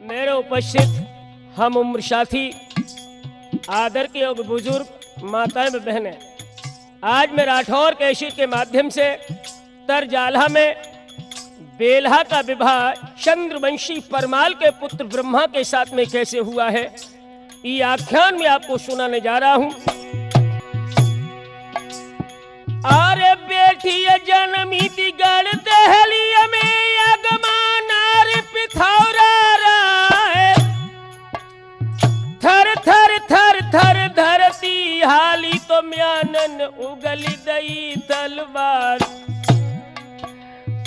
मेरे उपस्थित हम उम्र साथी, आदर के योग बुजुर्ग, माताएं व बहनें, आज मैं राठौर कैसेट के माध्यम से तरजाला में बेल्हा का विवाह चंद्रवंशी परमाल के पुत्र ब्रह्मा के साथ में कैसे हुआ है, ये आख्यान में आपको सुनाने जा रहा हूं। अरे बेटी जनमी दिगड़ दहलिया में अगमानार पिथौरा राय, थर थर थर थर धरती हाली तो म्यानन उगली दई तलवार।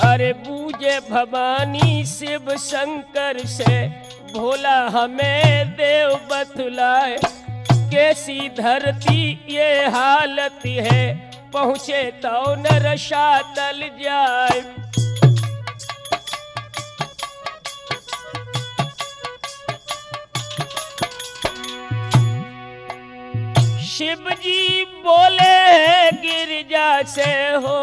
अरे बूझे भवानी शिव शंकर से भोला हमें देव बतलाए, कैसी धरती ये हालत है, पहुँचे तो नर शातल जाए। शिव जी बोले गिरजा से हो,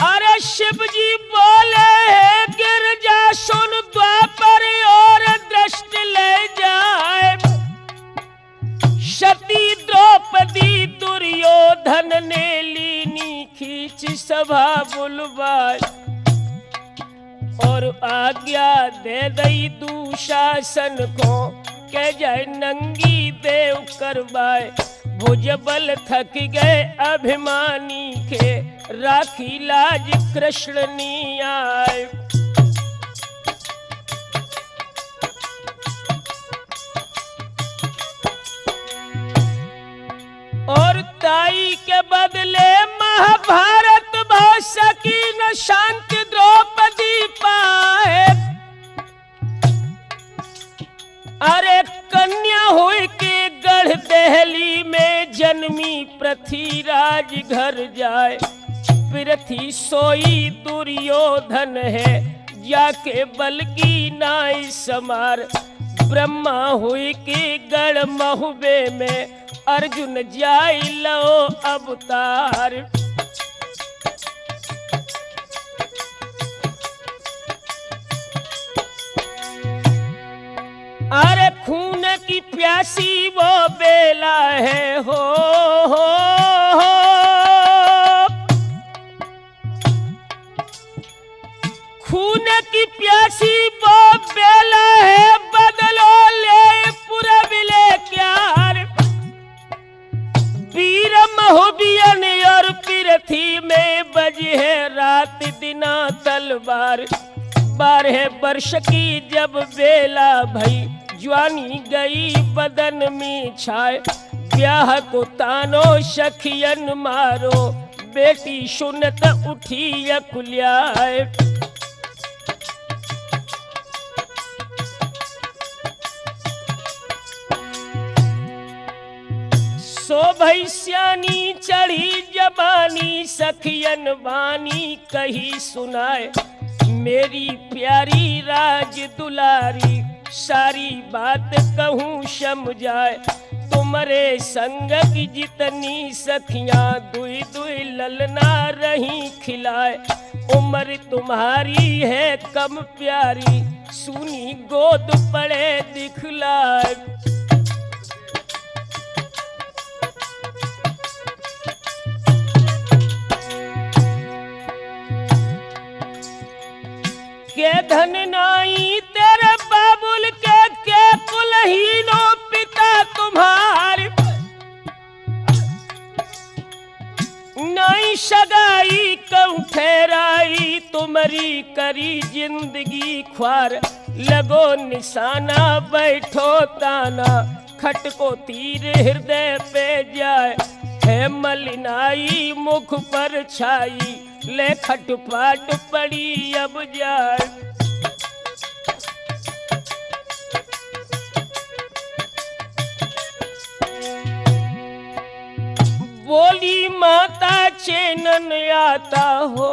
अरे शिव जी बोले गिरजा सुन द्वापर और दृष्टि ले जाए। सती द्रौपदी दुर्योधन ने लीनी खींच सभा बुलवाए, और आज्ञा दे दई दुशासन को के जाए नंगी देव करवाए। भुजबल थक गए अभिमानी के, राखी लाज कृष्ण नी आए। और ताई के बदले महाभारत बहुत सकी न शांति द्रौपदी पाए। अरे कन्या हुई के गढ़ दहली में जन्मी, पृथ्वीराज घर जाए। पृथ्वी सोई दुर्योधन है, जाके बल की नाई समार। ब्रह्मा हुई के गढ़ महुबे में, अर्जुन जाई लो अवतार। अरे खून की प्यासी वो बेला है हो, खून की प्यासी वो बेला है, बदलो ले पूरा बिले क्यार। वीर महुबियन और पृथ्वी में बजी है रात दिना तलवार। 12 वर्ष की जब बेला भई, ज्वानी गई बदन में छाए। ब्याह को तानो सखियन मारो, बेटी सुनत उठी अकुल्याए। सो भैस्यानी चढ़ी जबानी, सखियन वानी कही सुनाए। मेरी प्यारी राज दुलारी, सारी बात कहूँ समझाए। तुम्हारे संग की जितनी सखियां, दुई दुई ललना रही खिलाए। उम्र तुम्हारी है कम प्यारी, सुनी गोद पड़े दिखलाए। के धन नाई तेरे बाबुल के कुलहीनो पिता तुम्हारे। नाई सगाई कहूँ ठहराई, तुम्हारी करी जिंदगी ख्वार। लगो निशाना बैठो ताना, खटको तीर हृदय पे जाए। है मलिनाई मुख पर छाई, ले खटपाट पड़ी अब जाए। बोली माता चैनन आता हो,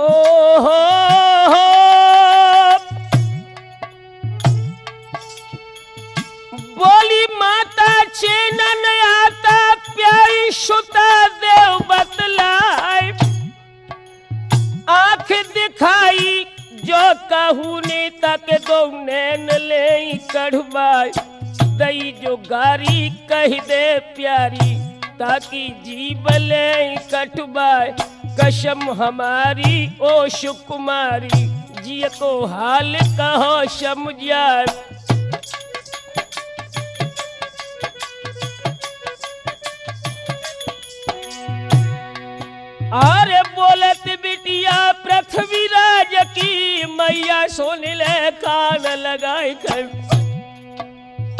बोली माता चैनन आता, प्यारी सुता देव बतलाए। दिखाई जो कहू ने तक दो नैन ले कढ़वाई दई जो गारी कह दे प्यारी ताकि जीव ले कटवाए कसम हमारी ओ सुकुमारी जिय को हाल कहो समझाए। अरे बोलत बिटिया पृथ्वीराज की मैया सुन ले कान लगाई कर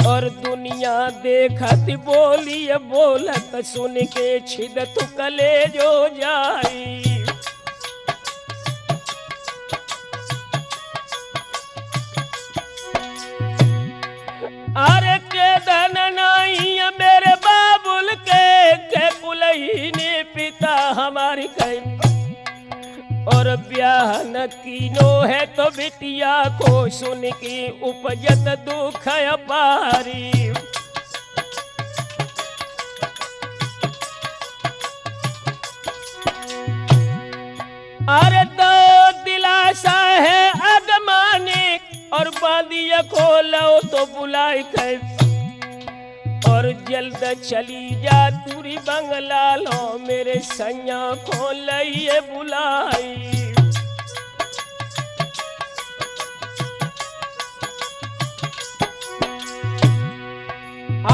और दुनिया देखत बोली बोलत सुन के छिदत कलेजो जाई। अरे के धन नहीं मेरे बाबुल के कुलही ने पिता हमारी कही और ब्याह न कीनो है तो बिटिया को सुन के उपजत दुख अपारी। अरे दो दिलासा है अगमाने और बादिया को लो तो बुलाई कर और जल्द चली जा तुरी बंगला लो मेरे सैया को लइए बुलाई।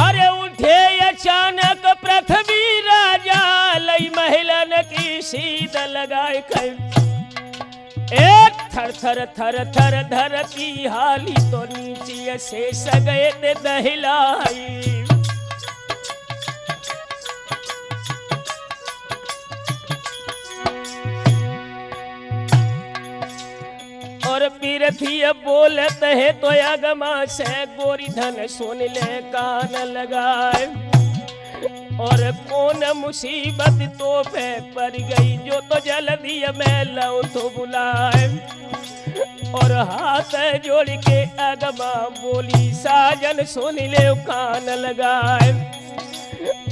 अरे उठे अचानक पृथ्वी राजा लई महिलन की सीध लगाए कर एक थर थर थर थर धरती हाली तो नीचे से सगए ते दहिलाई। और पृथ्वी बोलत है तो अगमा से गोरी धन सुन ले कान लगाए और कौन मुसीबत तो पे पड़ गई जो तो जल्दी मैं लो तो बुलाए और हाथ जोड़ के अगमा बोली साजन सुन ले कान लगाए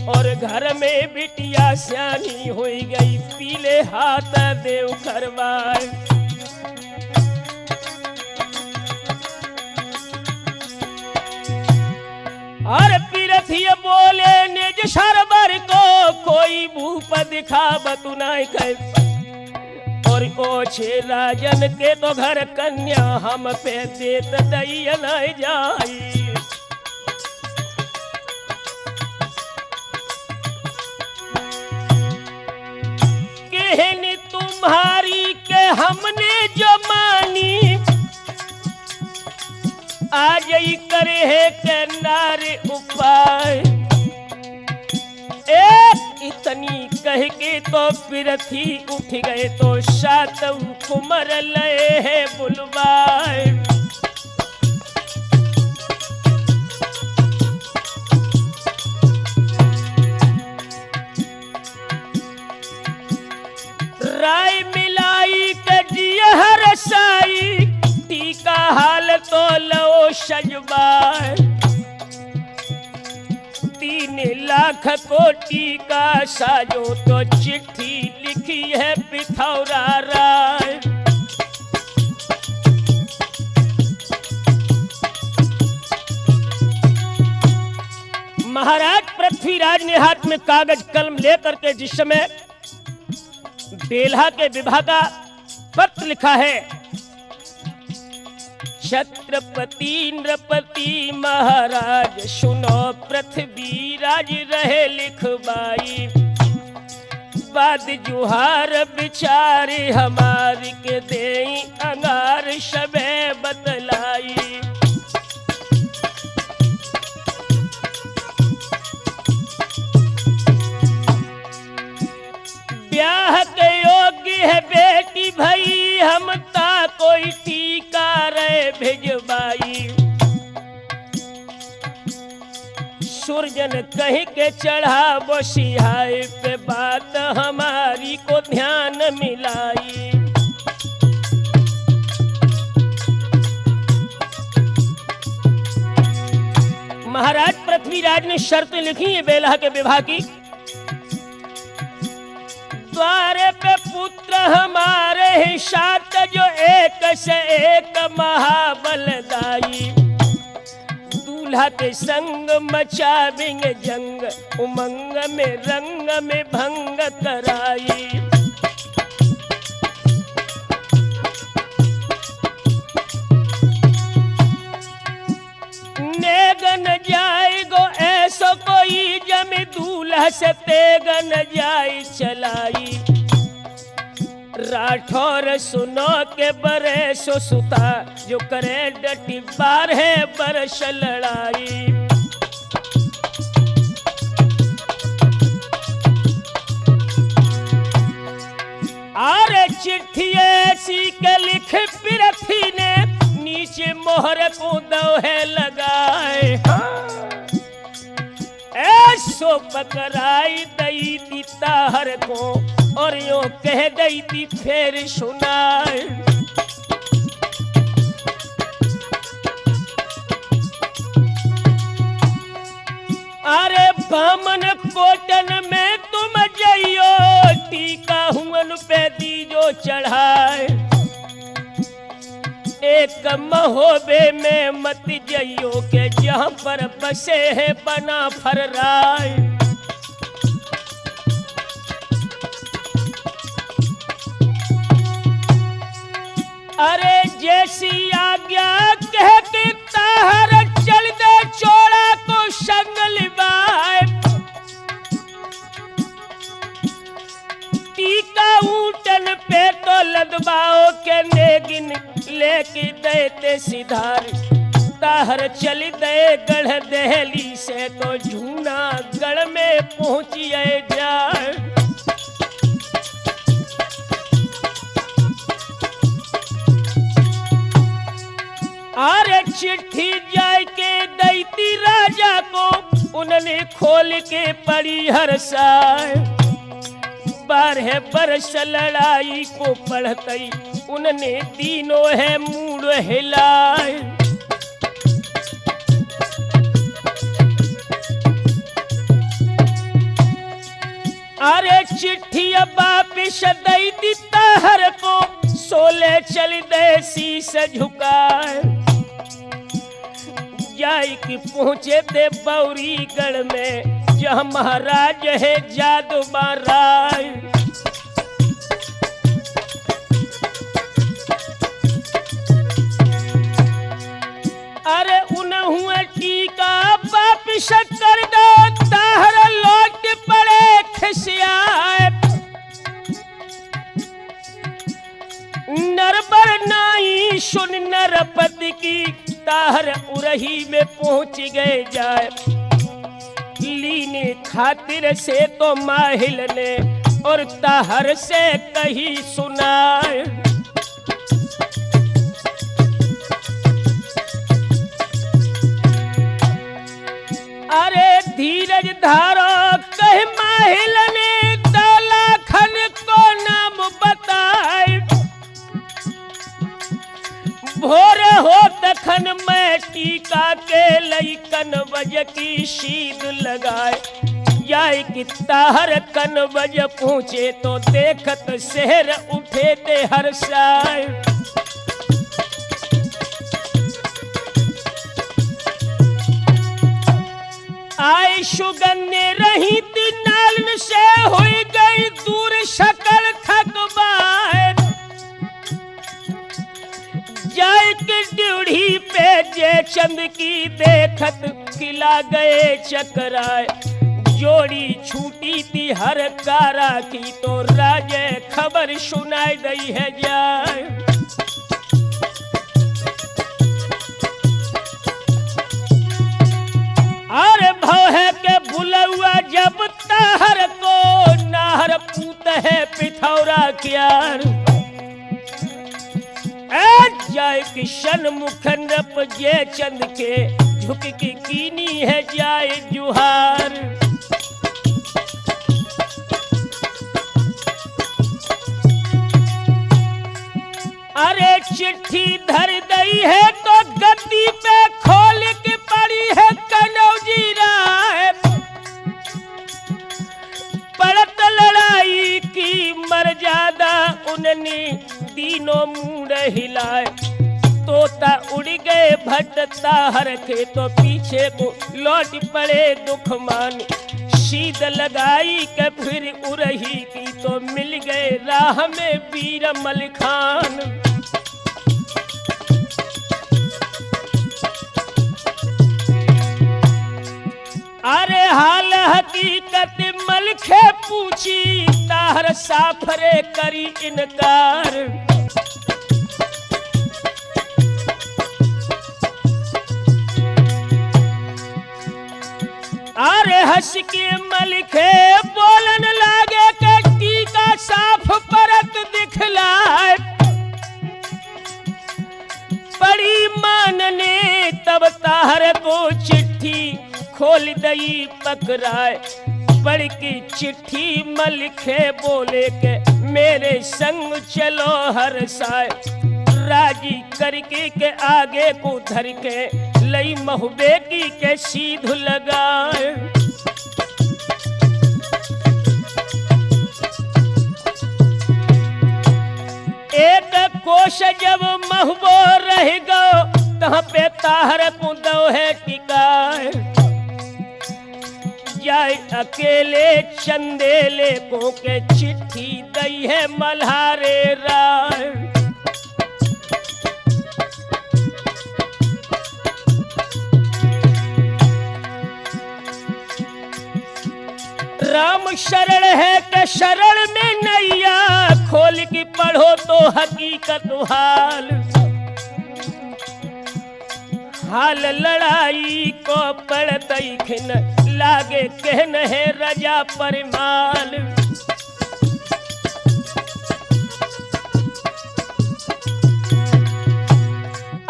और घर में बिटिया सियानी हो गई पीले हाथ देव करवाए। और पृथ्वी बोले निज सरबर को कोई भूप दिखा बतुनाई कर और ओ छे राजन के तो घर कन्या हम पे देत दैया नहीं जाई। कहनी तुम्हारी के हमने जो मानी आज ही करे है के नारे उपाय। एक इतनी कह के तो पृथ्वी उठ गए तो सात कुमर लए है बुलवाए। राय मिलाई के जिया रसाई टीका हाल तो लो सजबाए 3 लाख को टीका साजो तो चिट्ठी लिखी है पिथौरा राय। महाराज पृथ्वीराज ने हाथ में कागज कलम लेकर के जिस समय बेल्हा के विवाह का पत्र लिखा है छत्रपति नृपति महाराज सुनो पृथ्वीराज रहे लिखवाई बाद जुहार बिचारी हमारी के देई अंगार सबे बतलाई। ब्याह के योग्य है बेटी भई हम ता कोई टीका रे भिजवाई। सुरजन कहीं के चढ़ा वो सिहाय पे बात हमारी को ध्यान मिलाई। महाराज पृथ्वीराज ने शर्त लिखी है बेल्हा के विवाह की। द्वारे पे पुत्र हमारे ही साथ जो बस एक महाबलदाई, दूल्हा के संग मचावेंगे जंग, उमंग में रंग में भंग कराई। नेगन जाएगो ऐसो कोई जमी, दूल्हा से तेगन जाई चलाई। राठौर सुनो के बरे सो सुता, जो करे डटी बार है बरस लड़ाई। अरे चिट्ठी ऐसी के लिख पृथ्वी ने, नीचे मोहर को दोहे लगाए। ऐसो पकड़ाई दई थी ताहर को, और यो कह गई थी फिर सुनाए। अरे बामन कोटन में तुम जइयो, टीका हुअन पे दीजो चढ़ाए। एक महोबे में मत जइयो, के जहाँ पर बसे है बना फर्राए। अरे जैसी आज्ञा कह के ताहर, चल दे चोड़ा को संग लिबाए। टीका ऊटन पे तो लदबाओ के नेगिन, लेके देते सिधार। ताहर चल दे गढ़ दहली से, तो झूना गढ़ में पहुंचिए जाए। अरे चिट्ठी जाय के दैती राजा को, उन्होंने खोल के पड़ी हरसाए। 12 बरस लड़ाई को पढ़तई, उनने तीनों है मूड हिलाए। अरे चिट्ठी वापिस दई दी ताहर को, 16 चल दे शीश झुकाए। जाई कि पहुंचे थे बौरीगढ़ में, जहाँ महाराज है जादूबा राय। अरे उन्होंने टीका वापिस कर दो, ताहर लौट पड़े खिसियाए। नरबर नाई सुन नरपति की, ताहर उरही में पहुंच गए जाए। लीने खातिर से तो माहिल ने, और ताहर से कही सुनाए। अरे धीरज धारो कह माहिल ने, दौला खन को नाम बताए। भोर हो तखन मैं टीका के लइकन बज की शीद लगाए। जाय कि ताहर कन बज पहुंचे, तो देखत शहर उठे ते हर्षाए। आई सुगन्ने रही थी नालन से, हुई गई दूर शकल खकबाए। जाय के ड्यूढ़ी पे जे चंद की देखत, खिला गए चकराए। जोड़ी छूटी थी हर कारा की, तो राजे खबर सुनाई दई है जाए। अरे भव है के बुलौआ जब ताहर को, नाहर पूत है पिथौरा क्यार। जाय किशन मुख नप जे चंद के, झुक की कीनी है जाय जुहार। अरे चिट्ठी धर दई है, तो गद्दी पे खोल के पड़ी है कनौजी राय। पड़त लड़ाई की मर्यादा उनने तीनों मुंड हिलाए। तोता उड़ गए भटता हर के तो पीछे को लौट पड़े दुख मान। शीद लगाई के फिर उरही की तो मिल गए राह में वीर मलिखान। अरे हाल हकीकत मलखे पूछी ताहर साफरे करी इनकार। अरे हंस के मलखे बोलन लागे के टीका साफ परत दिखलाए। बड़ी मान ने तब ताहर को चिट्ठी खोल दई पकड़ाए। पढ़ की चिट्ठी मलखे बोले के मेरे संग चलो हर साए। राजी करके के आगे को धर के लई महुबे की के सीध लगाए। एक कोश जब महबो रह गो तहाँ पे ताहर को दो है टिकाए। जाए अकेले चंदेले को के चिट्ठी दई है मल्हारे राय। राम शरण है के शरण में नैया खोल की पढ़ो तो हकीकत हाल। हाल लड़ाई को पढ़तई खिन लागे कहन है रजा परमाल।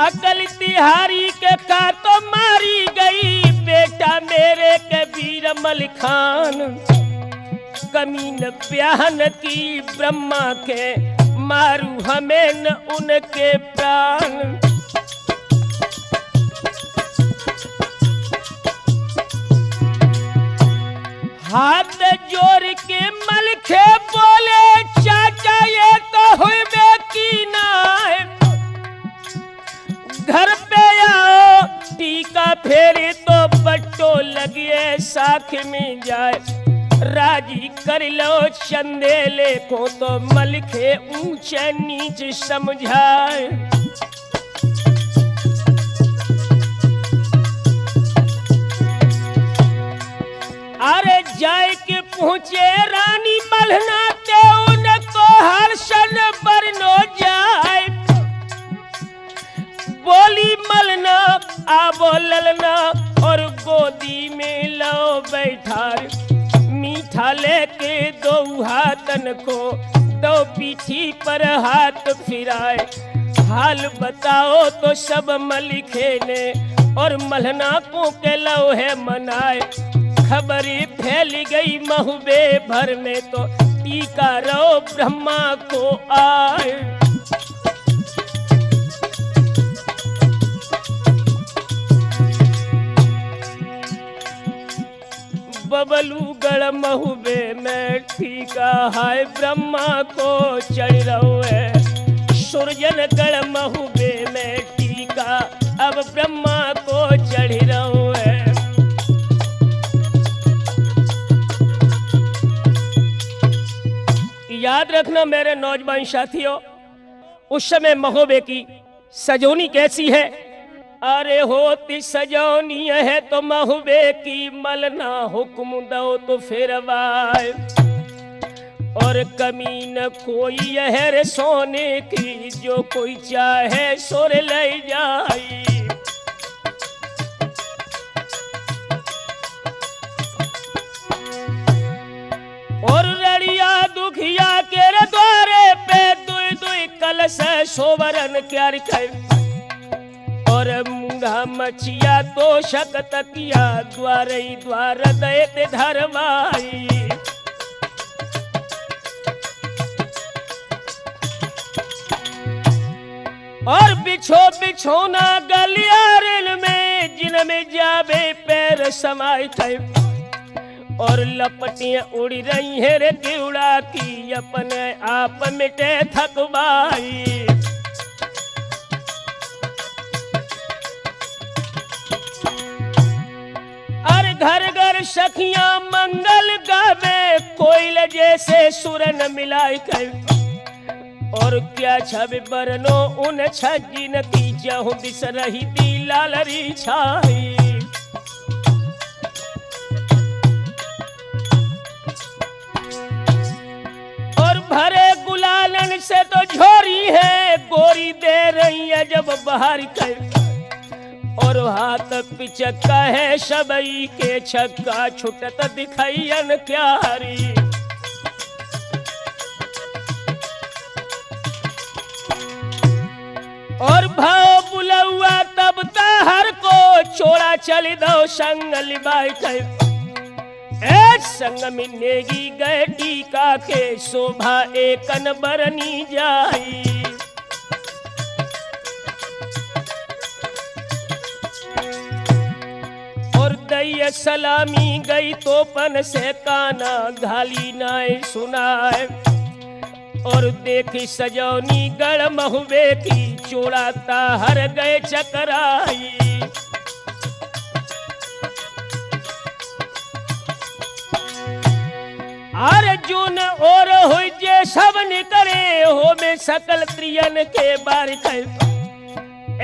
अकल तिहारी के का तो मारी गई बेटा मेरे के वीर मलिखान। कमीन ब्याहन की ब्रह्मा के मारू हमें न उनके प्राण। हाथ जोड़ के मलखे बोले चाचा ये तो हुई बेकी ना। घर पे आओ टीका फेरी तो बट्टो लगिए साख में जाए। राजी कर लो चंदेले को तो मलखे ऊंचे नीच समझाए। अरे जाए के पहुंचे रानी मलहना ते उनको हर्षण बरनो जाए। बोली मलना आबो ललना और गोदी में लो बैठार। मीठा लेके दो हाथन को दो पीठी पर हाथ फिराए। हाल बताओ तो सब मलिखे ने और मलहना को के लो है मनाए। खबरी फैल गई महुबे भर में तो टीका रो ब्रह्मा को आए। बबलूगढ़ महुबे में टीका हाय ब्रह्मा को चढ़ रहो है। सुरजनगढ़ महुबे में टीका अब ब्रह्मा को चढ़ रहो है। याद रखना मेरे नौजवान साथियों, उस समय महोबे की सजोनी कैसी है। अरे होती सजोनी है तो महुबे की मलना हुक्म दो तो फिर वाय। और कमी न कोई यह सोने की जो कोई चाहे सोर ले जाई। और रड़िया दुखिया के द्वारे पे दुई दुई कलश सोवरन क्या कर। और मूंगा मछिया तो शक तकिया द्वार द्वार दैत धरवाई। और बिछो बिछोना गलियारन में जिनमें जाबे पैर समाये थे। और लपटियां उड़ रही है रे कीड़ा की अपने आप मिटे थकबाई। अरे घर घर सखियां मंगल गावे कोयल जैसे सुर न मिलाई कर। और क्या छब बरनो उन छजिन की जहु दिस रही दी लालरी छाई। और भरे गुलालन से तो झोरी है गोरी दे रही है जब बाहर कर। और हाथ पिचक्का है सबई के छक्का छुटत दिखाइयन क्यारी। और भाव बुलौआ तब ताहर को छोड़ा चली दो संग लिबाई कर। संग मिलेगी गए टीका के शोभा एकन बरनी जाई। और दैय सलामी गई तोपन से काना घाली नाय सुनाए। और देखी सजौनी गढ़ महुबे की चोड़ा ताहर गए चकराई। अर्जुन और हुई जे सब निकरे हो में सकल त्रियन के बार कर।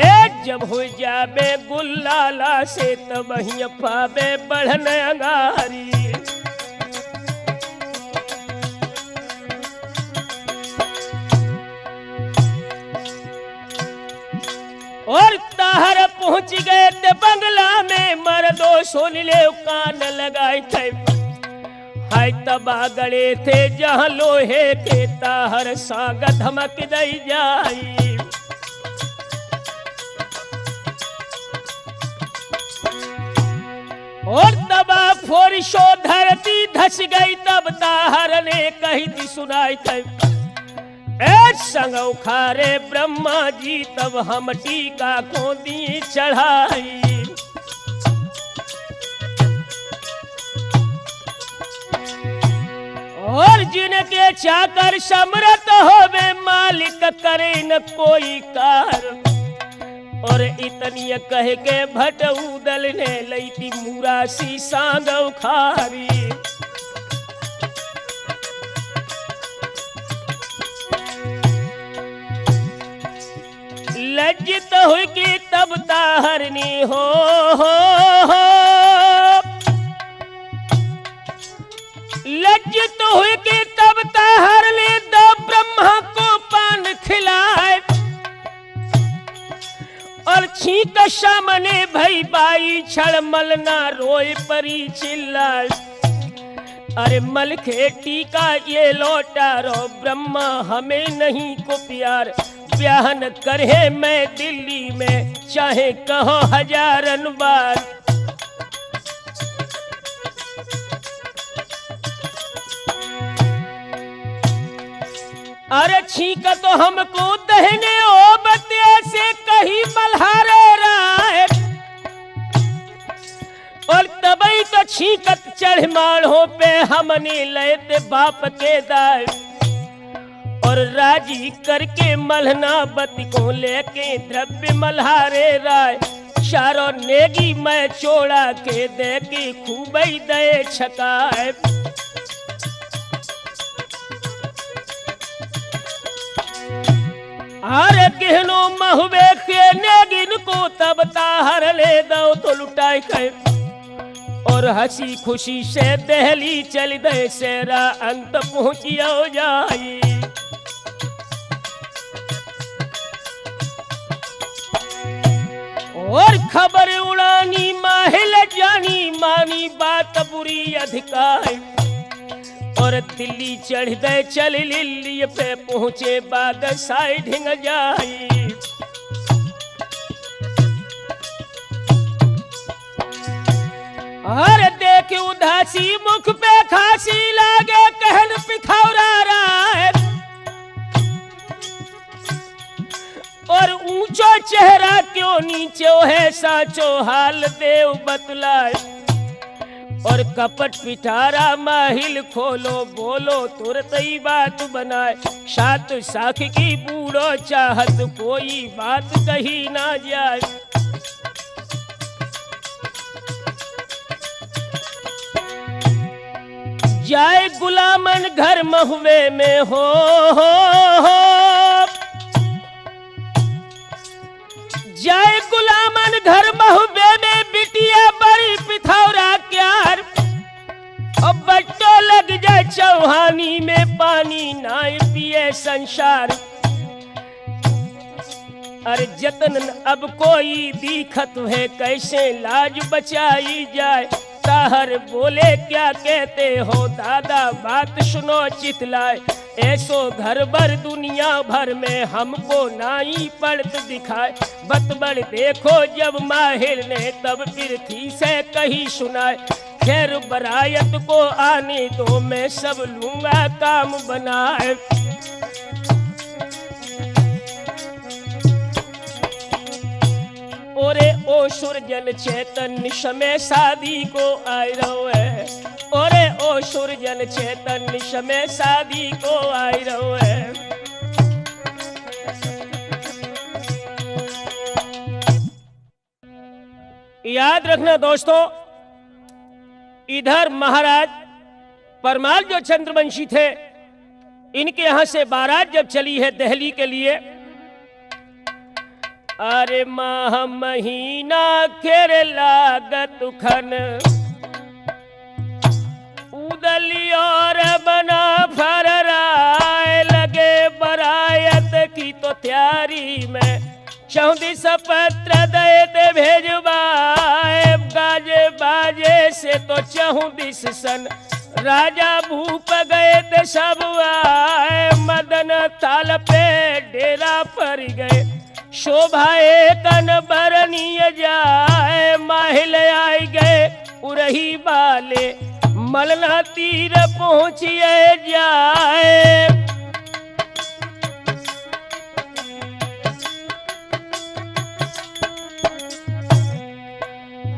एक जब हो जाबे गुल्लाला से तब ही पाबे बढ़न अंगारी। और ताहर पहुंच गए ते बंगला में मर्दो सुन ले कान लगाए थे। हाय तबा गड़े थे जहां लोहे के ताहर साग धमक दई जाई। और तबा फोरिशो धरती धस गई तब ताहर ने कही थी सुनाई थे। संग उखारे ब्रह्मा जी तब हम टीका को दी चढ़ाई। और जिनके चाकर समरत होवे मालिक करे न कोई कार। और इतनी कह के भटऊदल ने लईती मुरासी सांग उखारी। लज्जित हुई कि तब ताहरनी हो। लज्जित हुई कि तब ताहर ने दो ब्रह्मा को पान खिलाए। और छींक सामने भई बाई छड़ मलना रोए परी चिल्लाए। अरे मल खे टीका ये लौटा रो ब्रह्मा हमें नहीं को प्यार। ब्याहन करे मैं दिल्ली में चाहे कहो हजारन बार। अरे छींक तो हमको दहने ओ बत्ते से कहीं मल्हारे राय। और तबई तो छींकत चढ़ माढ़ों पे हमने लेते बाप के दाय। और राजी करके मलहना बती को लेके द्रव्य मल्हारे राय। चारों नेगी मैं चोड़ा के दे के खूबई दे छकाए। अरे गहनो महुबे के नेगिन को तब ताहर ले दो तो लुटाई के। और हंसी खुशी से दहली चल दे सेरा अंत पहुंचिया जाई। और खबर उड़ानी माहिल जानी मानी बात बुरी अधिकारी। और दिल्ली चढ़ गए चल लिल्ली पे पहुंचे बाद साई ढिंग जाई। और देख उदासी मुख पे खांसी लागे कहन पिखौरा रहा। और ऊंचो चेहरा क्यों नीचो है साचो हाल देव बतलाए। और कपट पिटारा माहिल खोलो, बोलो तुरंत ही बात बनाए। सात साख की बूढ़ो चाहत, कोई बात कही ना जाए। जाए गुलामन घर महुए में हो, जाए गुलामन घर महुए में, बिटिया बड़ी पिथौरा क्यार। अब बट्टो लग जाए चौहानी में, पानी ना पिए संसार। अरे जतन अब कोई दिखत है, कैसे लाज बचाई जाए। ताहर बोले क्या कहते हो दादा, बात सुनो चितलाए। ऐसो घर भर दुनिया भर में, हमको नाई पड़त दिखाए। बतबड़ देखो जब माहिर ने, तब पृथ्वी से कही सुनाए। खैर बरायत को आने दो, मैं सब लूंगा काम बनाए। ओरे ओ सुरजन चैतन्य समय शादी को आए रहो है। ओरे ओ सुरजन चैतन्य समय शादी को आए रहो है। याद रखना दोस्तों, इधर महाराज परमाल जो चंद्रवंशी थे, इनके यहां से बारात जब चली है दिल्ली के लिए। अरे माह महीना खेर लागत खन, उदली और बना फरराए। लगे बरायत की तो तैयारी में, 34 पत्र देते भेजवाए। गाजे बाजे से तो 34 सन, राजा भूप गए थे सब आए। मदन ताल पे डेरा पर गए, शोभाए कन बरनीय जाए। माहिल आए गए उरही बाले, मलना तीर पहुंचिए जाए।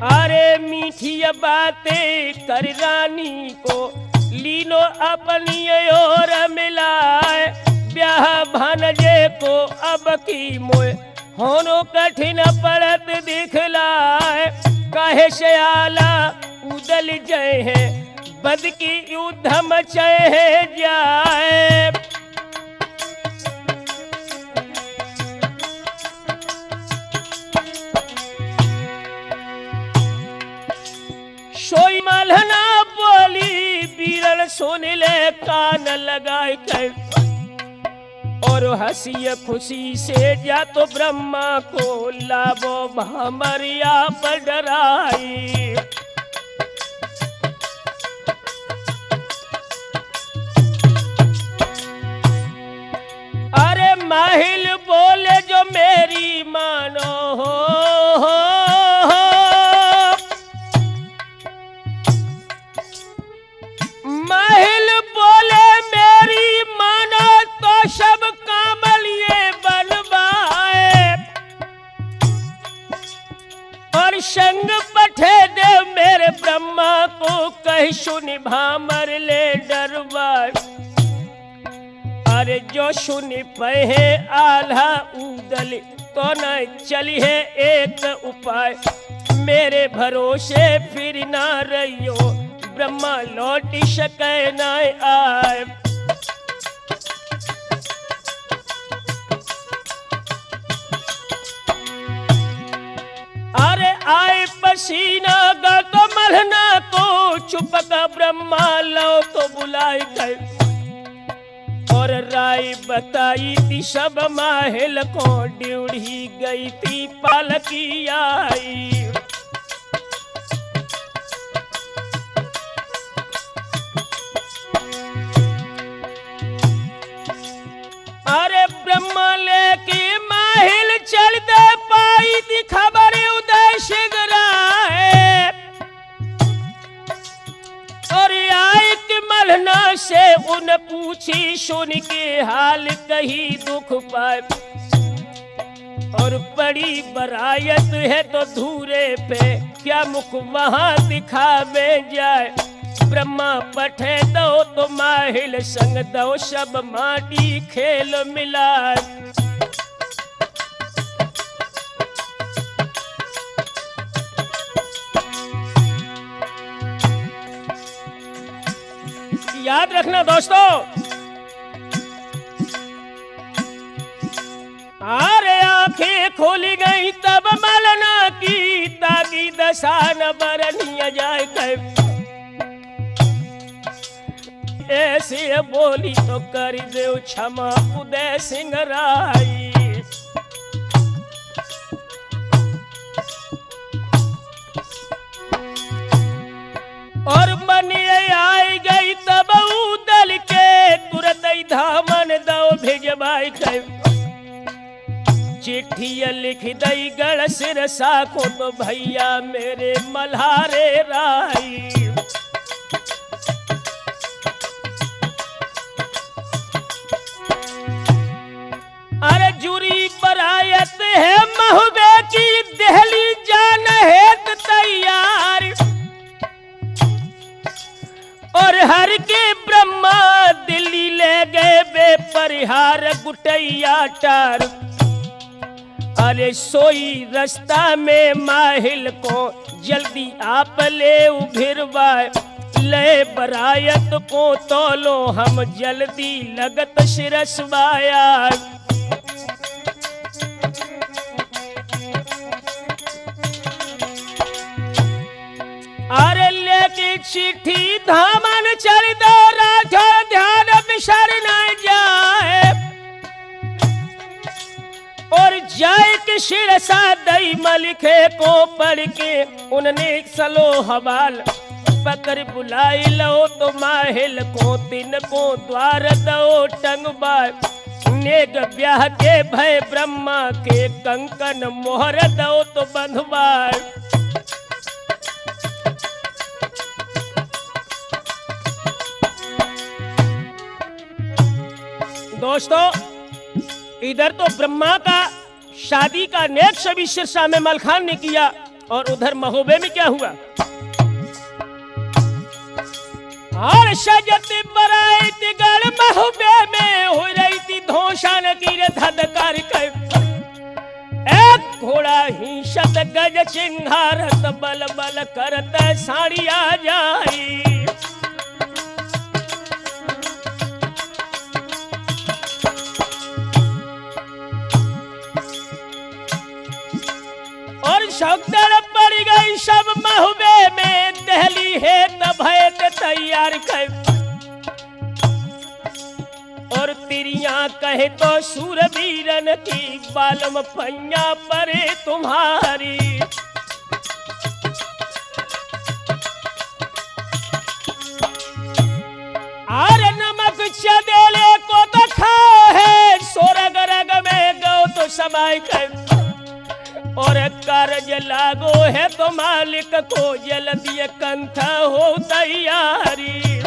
अरे मीठी बातें कर रानी को, लीनो अपनी ओर मिलाए। ब्याह भानजे को अब की मोए, होनो कठिन पड़त दिखलाए। काहे शयाला उदल जय है, बद की युद्ध मचे है जाए। सोई मलहना बोली, बीरन सुन ले कान लगाए कर। और हंसी खुशी से जा तो ब्रह्मा को, लाभो भमरिया पर डराई। अरे माहिल बोले जो मेरी मानो हो, माहिल बोले मेरी मानो तो सब काम लिए बनवाए। और संग पठे दे मेरे ब्रह्मा को, कह सुनि भामर ले डरवाए। अरे जो सुनि पहे आल्हा उदल, तो न चली है एक उपाय। मेरे भरोसे फिर ना रहियो, ब्रह्मा लौट सके न आए। अरे आए पसीना गा तो मलहना को, चुपका ब्रह्मा लो तो बुलाए गए। और राय बताई थी सब माहिल को, ड्यूढ़ी गई थी पालकी आई। अरे ब्रह्मा लेके माहिल चल दे पाई थी खबर उदय शिगराए। और आए कि मलहना से उन पूछी, सुन के हाल कही दुख पाए। और बड़ी बरायत है तो धूरे पे क्या मुख वहां दिखावे जाए। ब्रह्मा पठे दो तो माहिल संग दो सब माटी खेल मिलाए। याद रखना दोस्तों, अरे आंखें खोली गई तब मलना की, ताकि दशा न बरनिया जाए कब। ऐसे बोली तो कर दे क्षमा उदय सिंह राई। और मनिए आई गई तब उदल के, तुरंत धामन दो भिजवाई कर। चिट्ठिया लिख दई गढ़ सिरसा को तो भैया मेरे मल्हारे राई। अरे जुरी बरायत है महुबे की, दहली जान हेत तैयार। और हर के ब्रह्मा दिल्ली ले गए बेपरिहार गुटैया टार। अरे सोई रास्ता में माहिल को जल्दी आप ले उभिरवाए। ले बरायत को तोलो हम जल्दी लगत शिरसवाया। अरे लेके चिट्ठी धामन चल दो राठो, ध्यान बिसर न जाए। और जाए कि शिरसा दई मलिखे को पढ़ के, उनने सलो हवाल पकड़ बुलाई लो तो माहिल को तीन को द्वार दो टंगबार। नेग ब्याह के भय ब्रह्मा के कंकन मोहर दो तो बंधवार। दोस्तों, इधर तो ब्रह्मा का शादी का नेक सभी सिरसा में मलखान ने किया, और उधर महोबे में क्या हुआ। और सजत बरात गढ़ महोबे में हो रही थी धोषण की धदकार कर। एक घोड़ा ही शत गज चिन्हारत बल बल करत साड़िया जाई। और शौकदड़ पड़ गई सब महुबे में, दहली है तब है तैयार कर। और तिरियां कहे तो सूरवीरन की, बालम पैया परे तुम्हारी। आर नमक चदेले को तो खाओ है, सोरग रग में गो तो समाई कर। और कार्य लागो है तो मालिक को जल्दी कंठ हो तैयारी।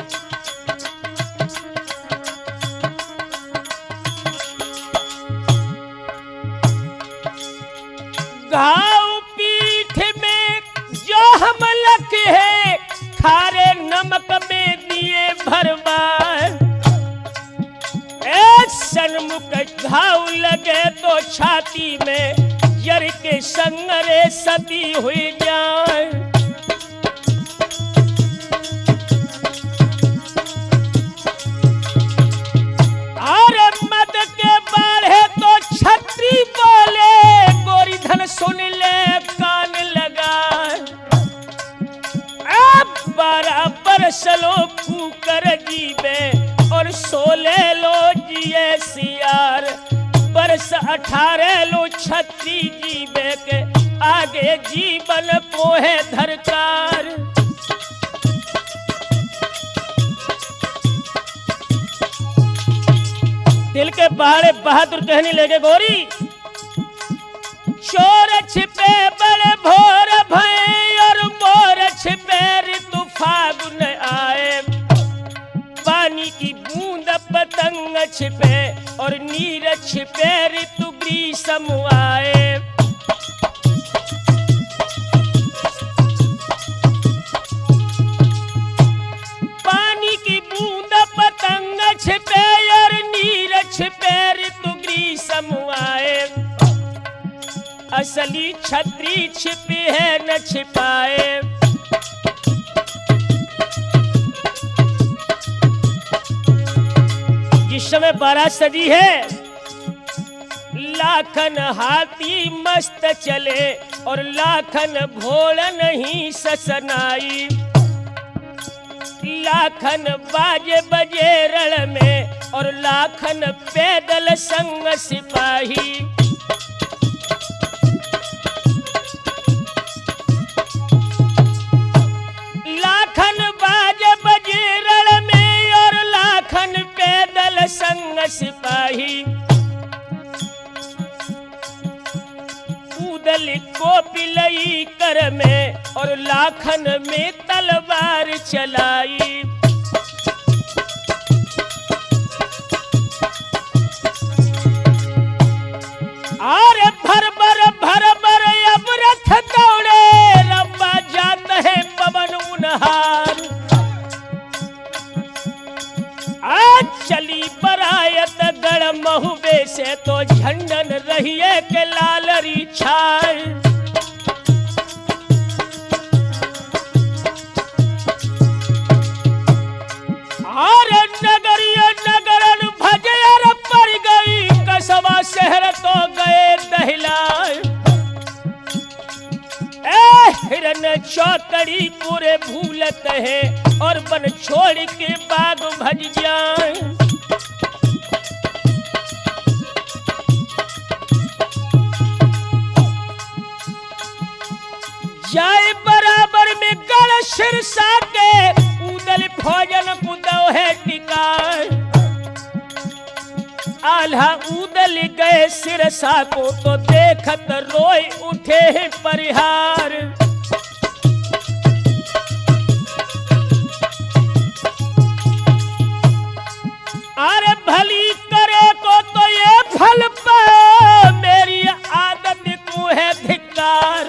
घाव पीठ में जो हम लख है, खारे नमक में दिए भरवार। एक सन्मुख घाव लगे तो छाती में, जर के संगरे सती हुई जाए। अरे मद के बाढ़े तो छत्री बोले, गोरी धन सुन ले कान लगा। अब 12 बरस लो कुकर जीवे, और 16 लो जिए सियार। बरस 18 लो छत्री जीवे के, आगे जीवन को है धरकार। दिल के पहाड़े बहादुर कहने लगे गोरी। चोर छिपे बड़े भोर भय, और मोर छिपे ऋतु फागुन आए। पानी की बूंद पतंग छिपे, और नीर छिपे ऋतु ग्रीष्म आए। असली छतरी छिपी है न छिपाए। जिस समय बारात सजी है, लाखन हाथी मस्त चले और लाखन घोड़ नहीं ससनाई। लाखन बाजे बजे रण में और लाखन पैदल संग सिपाही। लाखन बाजे बजे रण में और लाखन पैदल संग सिपाही। उदल को पिलई कर में और लाखन में तलवार चलाई। अरे भर बर अब रथ दौड़े, रब्बा जात है पवन उनहार। आज चली बरायत गढ़ महुबे से तो झंडन रहिए के लालरी छाए। और नगरिया नगरन भजयर पर गई, कसबा शहर तो गए दहिलाए। हिरन चौकड़ी पूरे भूलत है और बन छोड़ के बाग भज जाए। जाए बराबर में गढ़ सिरसा के, उदल भोजन कुदो है टिकाए। आल्हा उदल गए सिरसा को तो देखत रोए उठे हैं परिहार। अरे भली करे को तो ये फल पाए, मेरी आदत को है धिक्कार।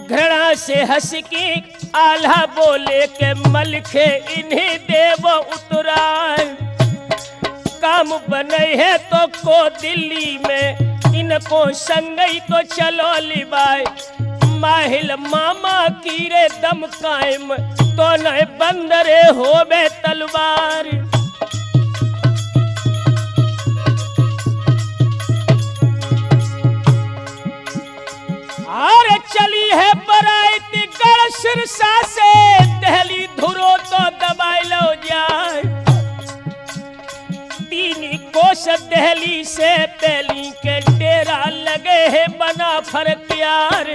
घृणा से हंस के आल्हा बोले के मलखे इन्हीं देव उतराए। काम बने है तो को दिल्ली में, इनको संगई तो चलो लिबाए। माहिल मामा कीरे दम कायम, तो न बंदरे होबे तलवार। अरे चली है बरात गढ़ सिरसा से, दहली धुरो तो दबाई लो जाए। तीन कोस दहली से पहली के डेरा लगे है बना फर प्यार।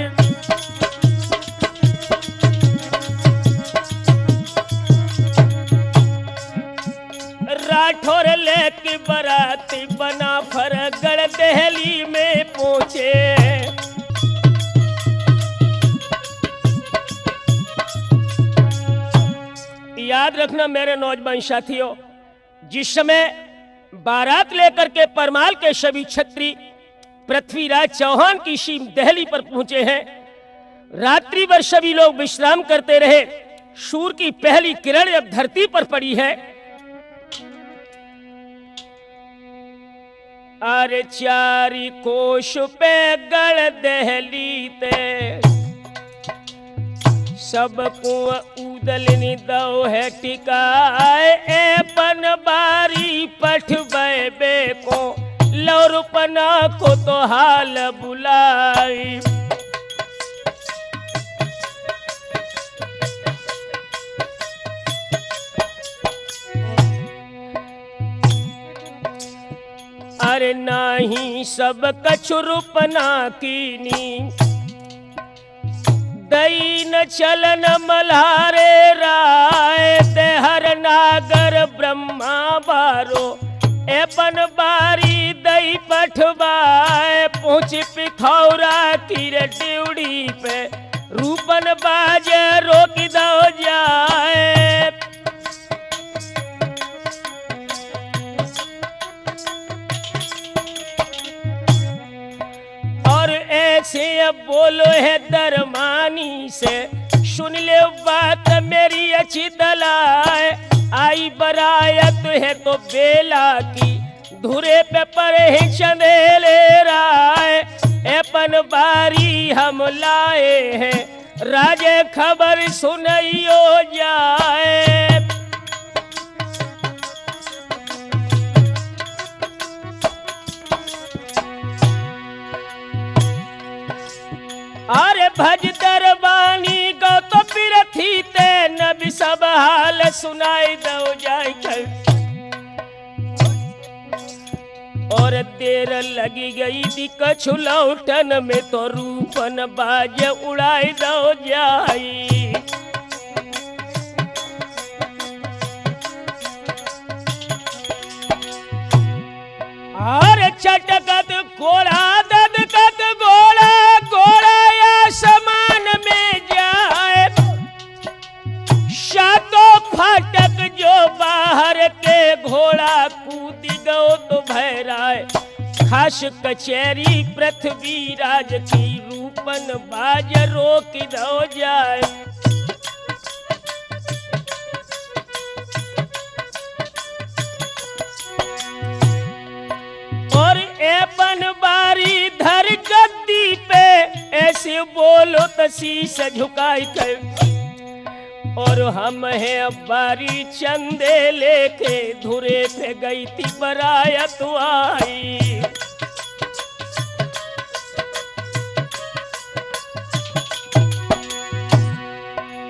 राठौर लेके बराती बना फर गढ़ दहली में पहुंचे। याद रखना मेरे नौजवान साथियों, जिस समय बारात लेकर के परमाल के सभी छत्री पृथ्वीराज चौहान की सीम दहली पर पहुंचे हैं। रात्रि भर सभी लोग विश्राम करते रहे। सूर्य की पहली किरण जब धरती पर पड़ी है, अरे चारी कोश पे गढ़ दहली ते, सबको उदल निदौ है टिकाए। ए पन बारी पठ बे को लौरपना को तो हाल बुलाई। अरे नाही सब कछु रूपना कीनी, दई न चलन मल्हारे राय। देहर नागर ब्रह्मा बारो, एपन बारी दई पठवाए। पहुंच पिखौरा की ड्यूड़ी पे, रूपन बाजे रोक दो जाए। और ऐसे बोलो है दरमानी से, सुन ले बात मेरी अच्छी दलाए। आई बरायत है तो बेला की, धुरे पे पर ही चंदेले राय। अपन बारी हम लाए हैं, राजे खबर सुनइयो जाए। अरे भज दरबानी गौ तो पिरथी ते नबी सब हाल सुनाई दो जाए कर। और देर लगी गई थी कछु लौटन में तो रूपन बाज उड़ाई दो जाई। और चटकत घोड़ा ददकत घोड़ा घोड़ा आसमान में जाए। शातो फाटक जो बाहर के घोड़ा कूदी गो तो भैराए। खास कचेरी पृथ्वीराज की रूपन बाज रोक दो जाए। और एपन बारी धर गद्दी पे ऐसे बोलो तो शीश झुकाई कर। और हम है बारी चंदे लेके धुरे पे गई थी बरायत आई।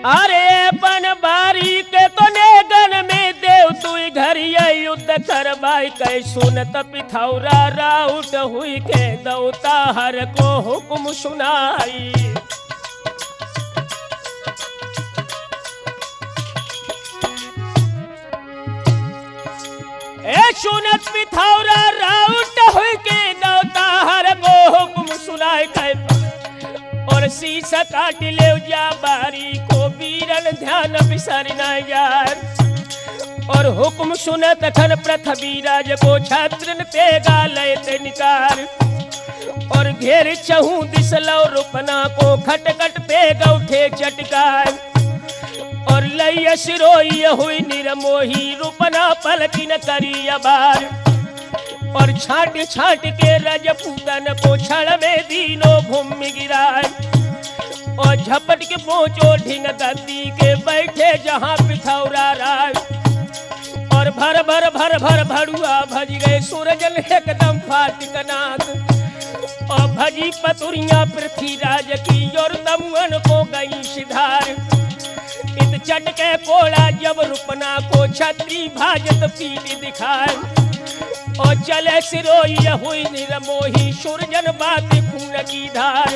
अरे पन बारी के तो नेगन में देव तू घर युद्ध करवाई कै। सुनत पिथौरा राउट हुई के दौता हर को हुक्म सुनाई। सुनत पिथौरा राउट हुई के दौता हर को हुक्म सुनाई कै। और शीशा काट ले जा बारी को वीरन ध्यान बिसर न जाए। और हुक्म सुनत खन पृथ्वीराज को छात्रन पे गालते निकार। और घेर चहू दिसलो रूपना को खटखट पे गौठे चटकार। और लय सिरोई हुई निर्मोही रूपना पलकिन करी अबार। और छाट छाट के रजपूतन को क्षण में दीनो भूमि गिराए। और झपट के पहुंचो ढिंग गद्दी के बैठे जहां पिथौरा राय। और भर भर भर भर भड़ुआ भज गए सूरजल एकदम फाटिक नाक। और भजी पतुरिया पृथ्वीराज की और दमुअन को गई सिधार। इत चटके कोड़ा जब रूपना को छत्री भाजत पीट दिखाए। और चले सिरोई हुई निर्मोही सुरजन बात खून की धार।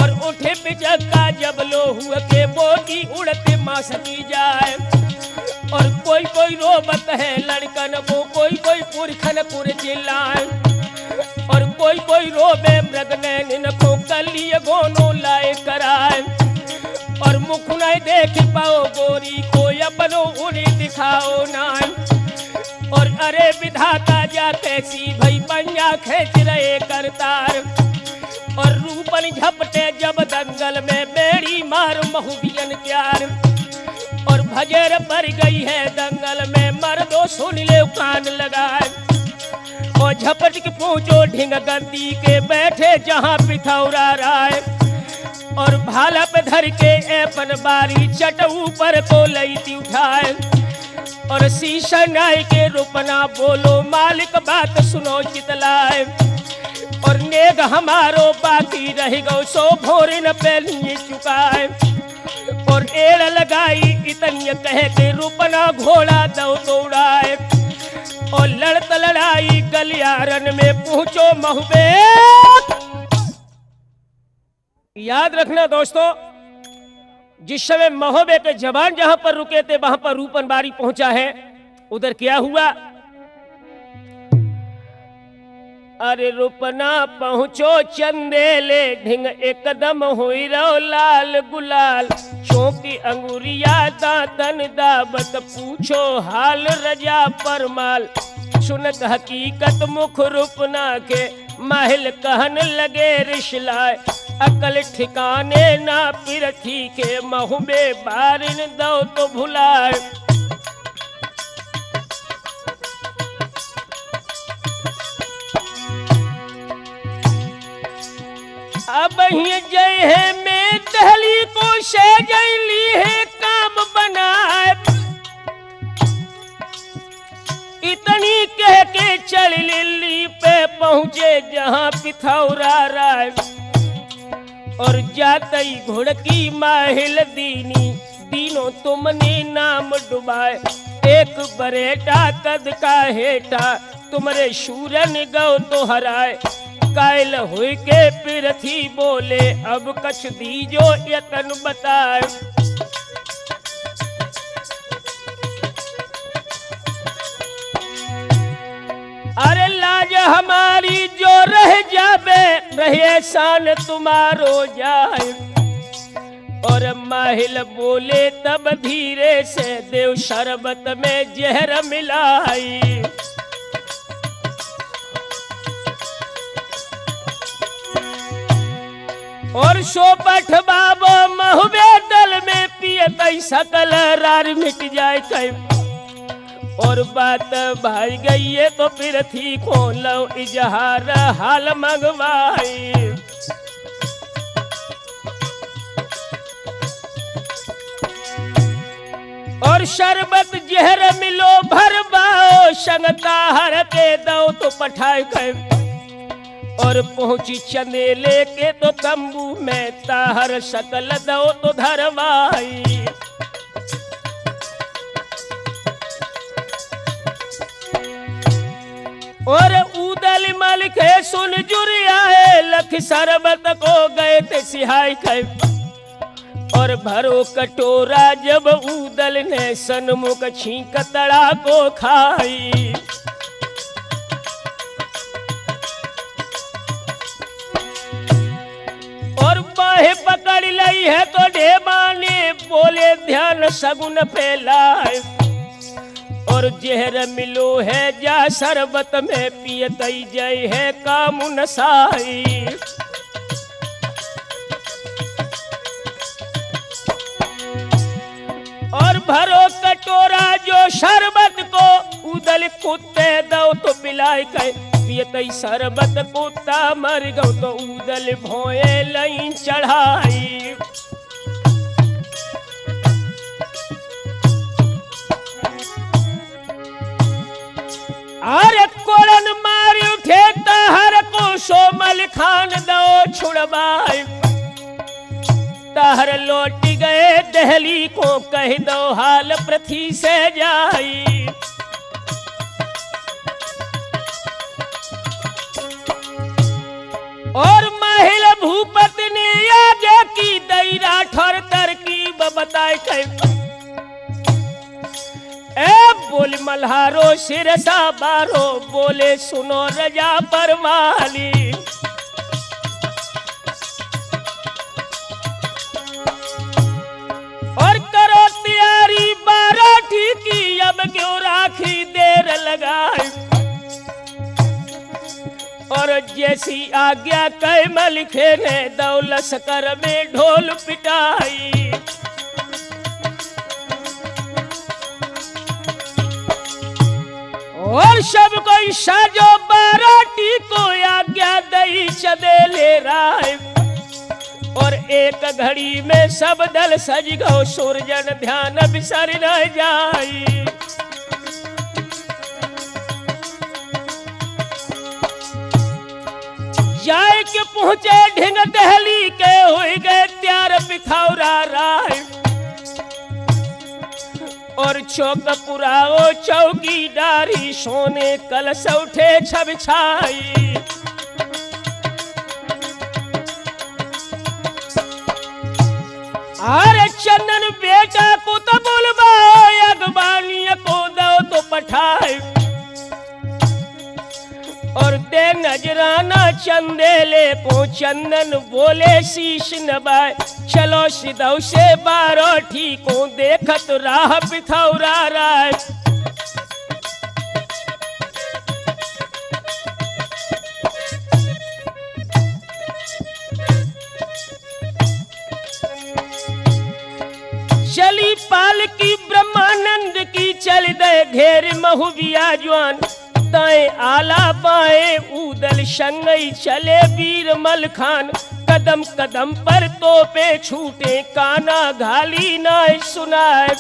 और उठे पिचक्का जब लोहुआ के बोटी उड़ते मास की जाए। और कोई कोई रोबत है लड़कन वो कोई कोई पुरखन पुर चिल्लाए। और कोई कोई रोबे मृग नैन को कलिय गोनो लाए कराए। और मुख नहीं देख पाओ गोरी को अपनो उड़ी दिखाओ नाय। और अरे विधाता जा कैसी भई पंजा खेच रहे करतार। और रूपन झपटे जब दंगल में बेड़ी मार महुबियन प्यार। और भजेर पर गई है दंगल में मर्दो सुन ले कान लगाए। और झपट के पहुंचो ढिंग गद्दी के बैठे जहां पिथौरा राय। और भाला पे धर के अपन बारी चटऊ पर को लईती उठाए। और शीशा नाई के रूपना बोलो मालिक बात सुनो चितलाए। और नेग हमारो बाकी रह गो सो भोरे न पहलिए चुकाए। और एड़ लगाई इतनी कह के रूपना घोड़ा दौ दौड़ाए। और लड़त लड़ाई गलियारन में पहुंचो महुबे। याद रखना दोस्तों, जिस समय महोबे के जवान जहां पर रुके थे वहां पर रूपन बारी पहुंचा है। उधर क्या हुआ? अरे रूपना पहुंचो चंदेले ढिंग एकदम हुई रो लाल गुलाल। चौकी अंगुरिया दातन दाबत पूछो हाल रजा परमाल। सुनत हकीकत मुख रूपना के महल कहन लगे रिशलाए। अकल ठिकाने ना पिरथी के महुबे बारिन दो तो भुलाए। अब ही जय है मैं दहली को से जैली है काम बनाए। इतनी कह के चल लिल्ली पे पहुंचे जहां पिथौरा राय। और जातई घुड़की माहिल दीनी दीनों तुमने नाम डुबाए। एक बरेटा कद का हेटा तुमरे शूरन गौ तो हराए। कायल हुई के पिरथी बोले अब कछ दीजो यतन बताए। अरे लाज हमारी जो रह जाबे रहे शान तुम्हारो जाए। और माहिल बोले तब धीरे से देव शरबत में जहर मिलाई। और सोपठ बाबो महुबे दल में पियत सकल रार मिट जाए कई। और बात भाई गई है तो फिर थी को लो इजहार हाल मंगवाई। और शरबत जहर मिलो भरबाओ संगता हर के दो तो पठाए कई। और पहुंची चंदेले के तो तंबू में ताहर शकल दो तो धरवाई। और उदल मलिक है सुन जुरिया है लख शरबत को गए थे सिहाई खाई। और भरो कटोरा जब उदल ने सन्मुख छींक तड़ा को खाई। पकड़ लई है तो ढेबाने बोले ध्यान सगुन फैलाए। और जहर मिलो है जा शरबत में पियत जय है कामुन साई। और भरो कटोरा जो शरबत को उदल कुत्ते दो तो पिलाई कहे। पियत शरबत कुत्ता मर गौ तो उदल भोए लई चढ़ाई। अरे कोड़न मारी उठे ताहर को सोमल खान दो छुड़वाई। ताहर लौट गए दहली को कह दो हाल पृथ्वी से जाई। और महिल भूपति ने आगे की दैरा ठोर तरकीब बताए कई। ए बोल मल्हारो सिरसा बारो बोले सुनो रजा परवाली। और करो तैयारी बाराठी की अब क्यों राखी देर लगाई। और जैसी आज्ञा कैमल लिखे ने दौलत कर में ढोल पिटाई। और सब कोई साजो बाराती को आज्ञा दई चदेले राय। और एक घड़ी में सब दल सज गो सूरजन ध्यान बिसर न जाई। जाए के पहुंचे ढिंग दहली के हुई गए त्यार पिथौरा राय। और चौक पुराओ चौकी डारी सोने कलश उठे छब छाई। अरे चंदन बेटा को तो बुलवा अगबानी को दो तो पठाए। और दे नजराना चंदेले को चंदन बोले शीश नबाए। चलो सिद्धौ से बारोठी को देखत राह पिथौरा राय। चली पालकी ब्रह्मानंद की चल दे घेर महुबिया जवान। दाएं आला बाएं उदल संगई चले वीर मलखान, कदम कदम पर तोपे छूटे, काना घाली ना सुनाए।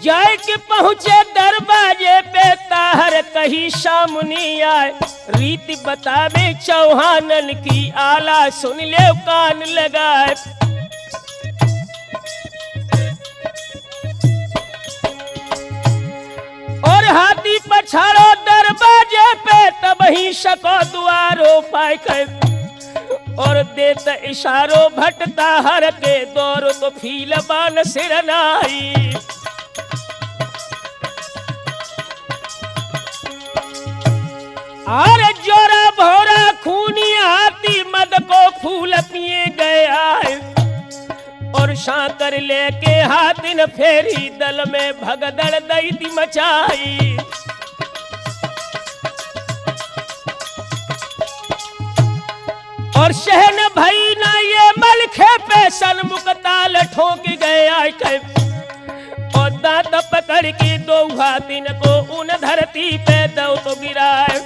जाए के पहुंचे दरवाजे पे, ताहर कही सामनी आए, रीति बतावे चौहानन की, आला सुन ले कान लगाए। और हाथी पछाड़ो दरवाजे पे, तब ही शको द्वारो पाए कर, और देत इशारो भटता हर के, दौर तो फील बान सिरनाई। और जोरा भोरा खूनी हाथी मद को फूल पिए गया, और शाकर लेके हाथिन फेरी, दल में भगदड़ दैती मचाई। और शहन भई ना ये मलखे पे, सन्मुख ताल ठोक गया, और दांत पकड़ के दो हाथिन को उन धरती पे दो तो गिराए।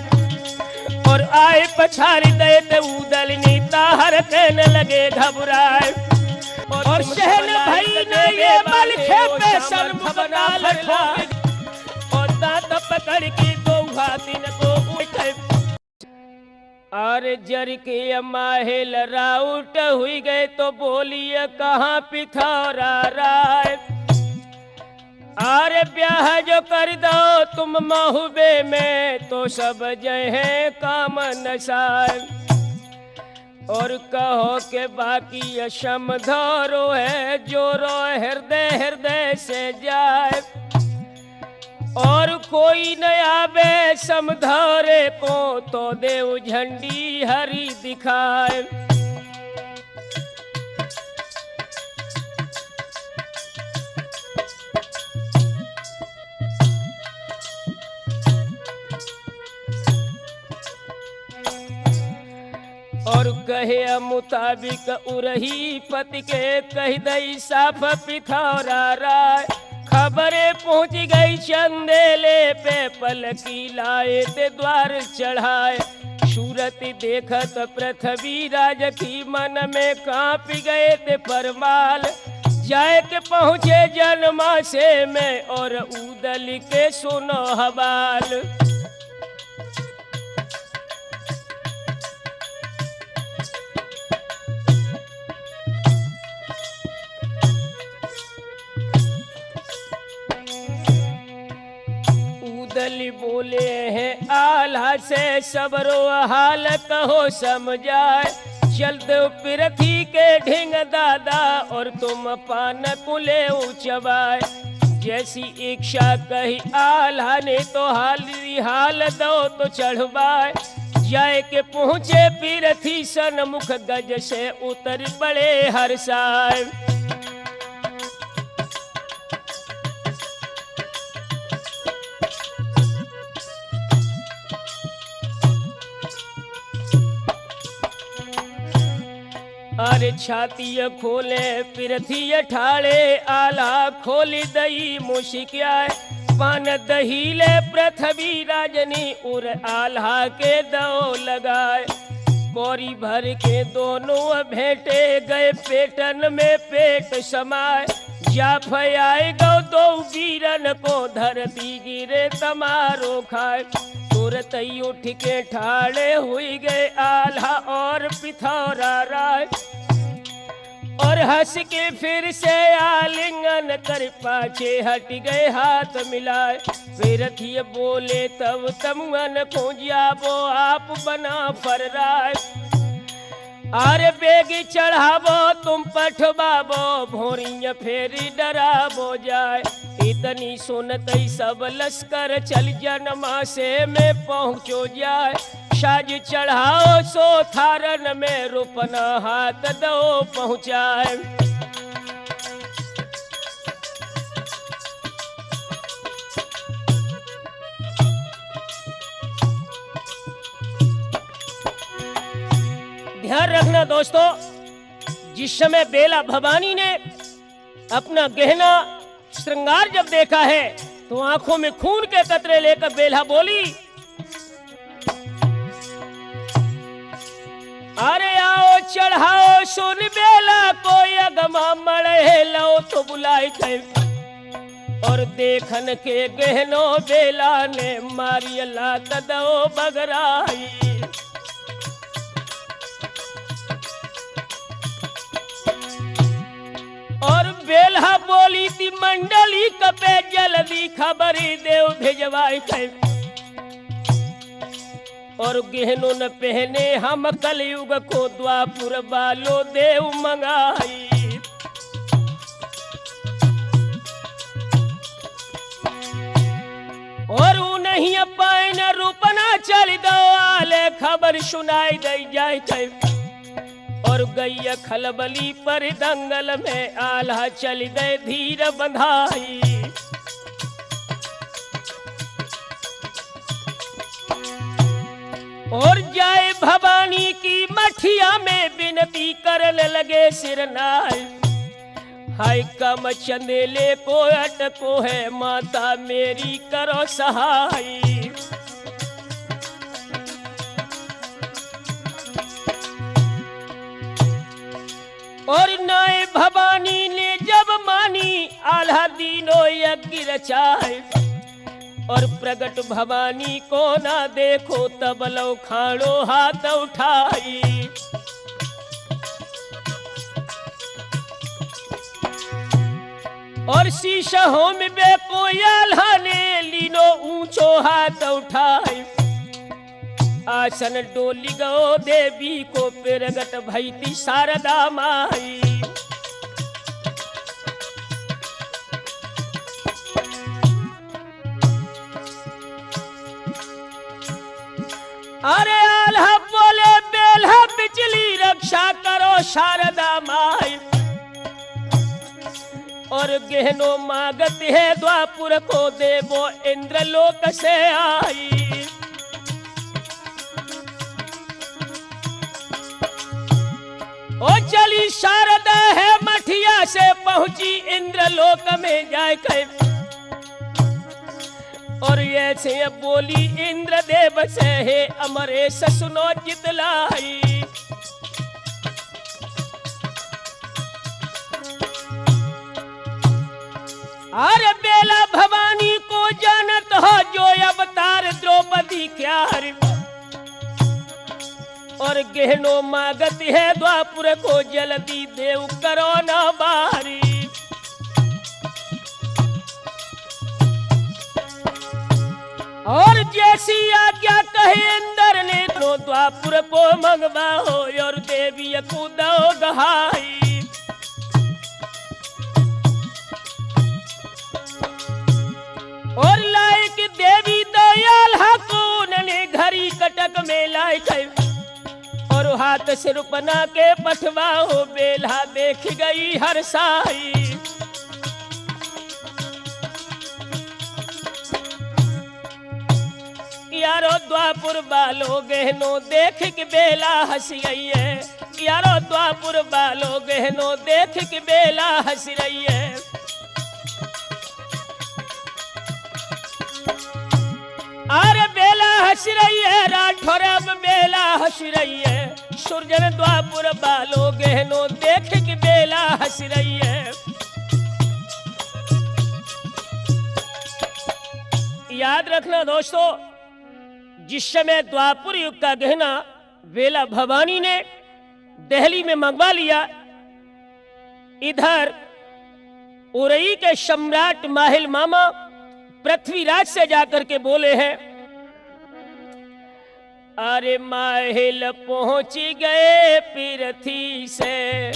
और आए पछाड़ी दे ते उदलनी, ताहर कहने लगे घबराए। और शहन भाई ने ये मलखे पे सन्मुख ताल ठोक, और दांत पकड़ के दो हाथिन को उठे। और जर के माहेल राउट हुई गए, तो बोलिए कहाँ पिथौरा राय। आरे ब्याह जो कर दो तुम महुबे में, तो सब जय है काम नसाय। और कहो के बाकी समधरो है, जो रो हृदय हृदय से जाए। और कोई न आवे समधरे को, तो देव झंडी हरी दिखाए। और कहे मुताबिक उरही पति के, कह दई साफ पिथौरा राय। खबरें पहुंच गई चंदेले पे, पलकी लाए ते द्वार चढ़ाए। सूरत देखत पृथ्वी राज की, मन में कांप गए ते परमाल। जाए के पहुंचे जनमासे में, और उदल के सुनो हवाल। उदल बोले हैं आल्हा से, सबरो हाल कहो समझाए। चल दो पृथ्वी के ढिंग दादा, और तुम पान कुले उचबाए। जैसी इच्छा कही आल्हा ने, तो हाल दो तो चढ़वाए। जाए के पहुँचे पृथ्वी सन्मुख, गज से उतर पड़े हर्षाए। अरे छाती खोले पृथ्वी ठाड़े, आला खोली दई मुशिक्याय। पान दहीले पृथ्वी राजनी, उर आल्हा के दो लगाए। कौरी भर के दोनों भेंटे गए, पेटन में पेट समाए। जाफ आए गौ दो वीरन को, धरती गिरे तमारो खाए। तुरत ही उठ के ठाड़े हुई गए, आल्हा और पिथौरा राय। और हंस के फिर से आलिंगन कर, पाछे हट गए हाथ मिलाए। फिर थी बोले तब तमन को, जाबो आप बना फर्राय। आरे बेगी चढ़ाबो तुम पठबाबो, भोरिया फेरी डराबो जाए। इतनी सुनत सब लश्कर चल, जनमासे में पहुँचो जाए। साज चढ़ाओ सो थारन में, रुपना हाथ दो पहुँचाए। ध्यान रखना दोस्तों, जिस समय बेला भवानी ने अपना गहना श्रृंगार जब देखा है तो आंखों में खून के कतरे लेकर बेल्हा बोली, अरे आओ चढ़ाओ सुन बेला कोई अगमा मड़े लो तो बुलाई थे। और देखन के गहनो बेला ने मारी अल्लाह तदो बगराई। और बेल्हा बोली थी मंडली कपे जल्दी खबरी देव भेजवाई थे। और गहनों न पहने हम कलयुग को द्वापुर बालो देव मंगाई। और नहीं पाए न रूपना चल दो आले खबर सुनाई दे जाए थे। और गैया खलबली पर दंगल में आल्हा चल दे धीर बंधाई। और जाए भवानी की मठिया में विनती करने लगे सिरनाई। हाय कम चंदेले को अटको है माता मेरी करो सहाय। और नाय भवानी ने जब मानी आल्हा दीनो यज्ञ रचाए। और प्रगट भवानी को ना देखो तब लो खाड़ो हाथ उठाई। और शीशहों में बेकोयाल्हा ने लीनो ऊंचो हाथ उठाई। आसन डोली गो देवी को प्रगट भईती शारदा माई। अरे आल्हा बोले बेल्हा बिजली रक्षा करो शारदा माई। और गहनो मांगत है द्वापुर को देवो इंद्रलोक से आई। ओ चली शारदा है मठिया से पहुंची इंद्रलोक में जाके। और ऐसे बोली इंद्रदेव से है अमरेश सुनो जितलाई। अरे बेला भवानी को जानत हो जो अवतार द्रौपदी क्या हरि। और गहनो मांगत है द्वापुर को जल्दी देव करो न बारी। और जैसी आज्ञा कहे इंद्र ने तो द्वापुर को मंगवाओ। और देवी को दो गहाई। और लायक देवी दयाल हकून ने घड़ी कटक में लाई थे। और हाथ से रुपना के पठवाओ बेल्हा देख गई हर साई। यारो द्वापुर बालो गहनो देख के बेला हंस रही है। यारो द्वापुर बालो गहनो देख के बेला हंस रही है। अरे बेला हंस रही है राठौर अब बेला हंस रही है। सुरजन द्वापुर बालो गहनो देख के बेला हंस रही है। याद रखना दोस्तों, जिस समय द्वापुर युग का गहना बेला भवानी ने दिल्ली में मंगवा लिया, इधर उरई के सम्राट माहिल मामा पृथ्वीराज से जाकर के बोले हैं, अरे माहिल पहुंच गए पृथ्वी से।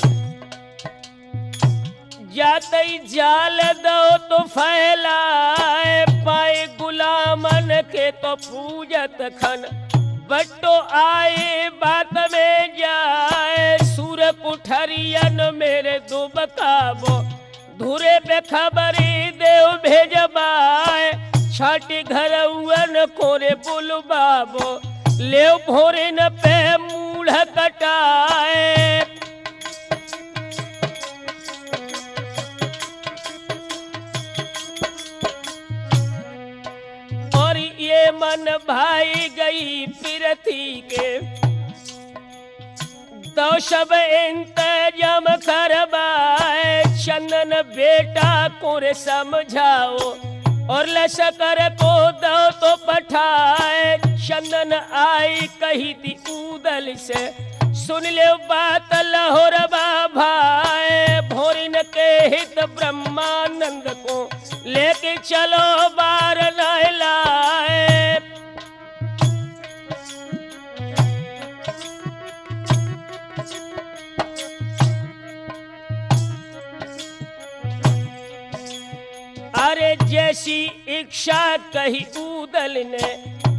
जाते ही जाल दो तो फैलाए पाए गुलामन के तो पूजत खन। बट्टो आए बात में जाए सूर कुठरियन मेरे दुबकाबो। धुरे पे खबरी देव भेजबाए छाटी घर उन कोरे बुलबाबो। ले भोरे न पे मूढ़ कटाए। मन भाई गई पृथ्वी के, तो सब इंतजाम करवाए। चंदन बेटा को रे समझाओ और लश्कर को दो तो पठाए। चंदन आई कही थी उदल से, सुन ले बात लाहौर भाई। भोरिन के हित ब्रह्मानंद को लेके चलो बार लाए। अरे जैसी इच्छा कही उदल ने,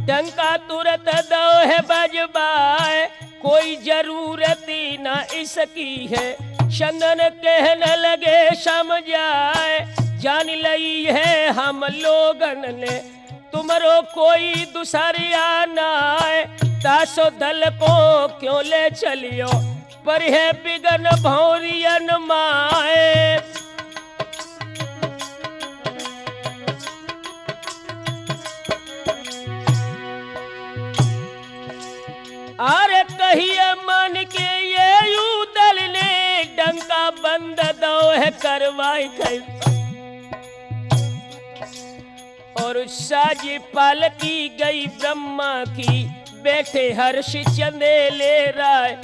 डंका तुरंत दो है बजबाए। कोई जरूरत ही ना इसकी है, चंदन कहने लगे समझाए। जान लई है हम लोगन ने, तुमरो कोई दूसरिया ना है। तासो दल को क्यों ले चलियो, पर है बिगन भौरियन माए। अरे कहिए मन के ये उदल ने, डंका बंद दो है करवाई गई। और साजी पालकी गई ब्रह्मा की, बैठे हर्ष चंदे ले राय।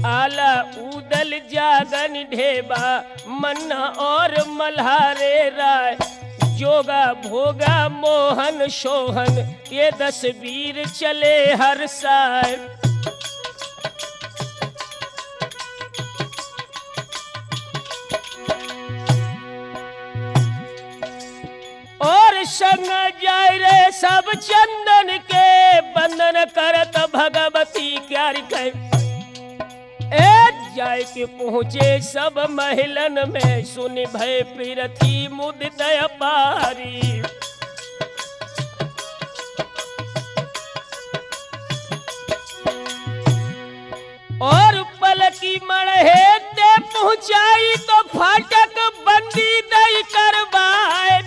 आला उदल जागन ढेबा, मन्ना और मल्हारे राय। जोगा भोगा मोहन सोहन, ये 10 वीर चले हर साय। और संग जाय रे सब चंदन के, बंधन करत भगवती क्यारी कहे। जाय के पहुँचे सब महिलन में, सुन भय पृथ्वी मुदित अपारी। और पलकी मढ़े ते पहुँचाई, तो फाटक बंदी दई करवाए।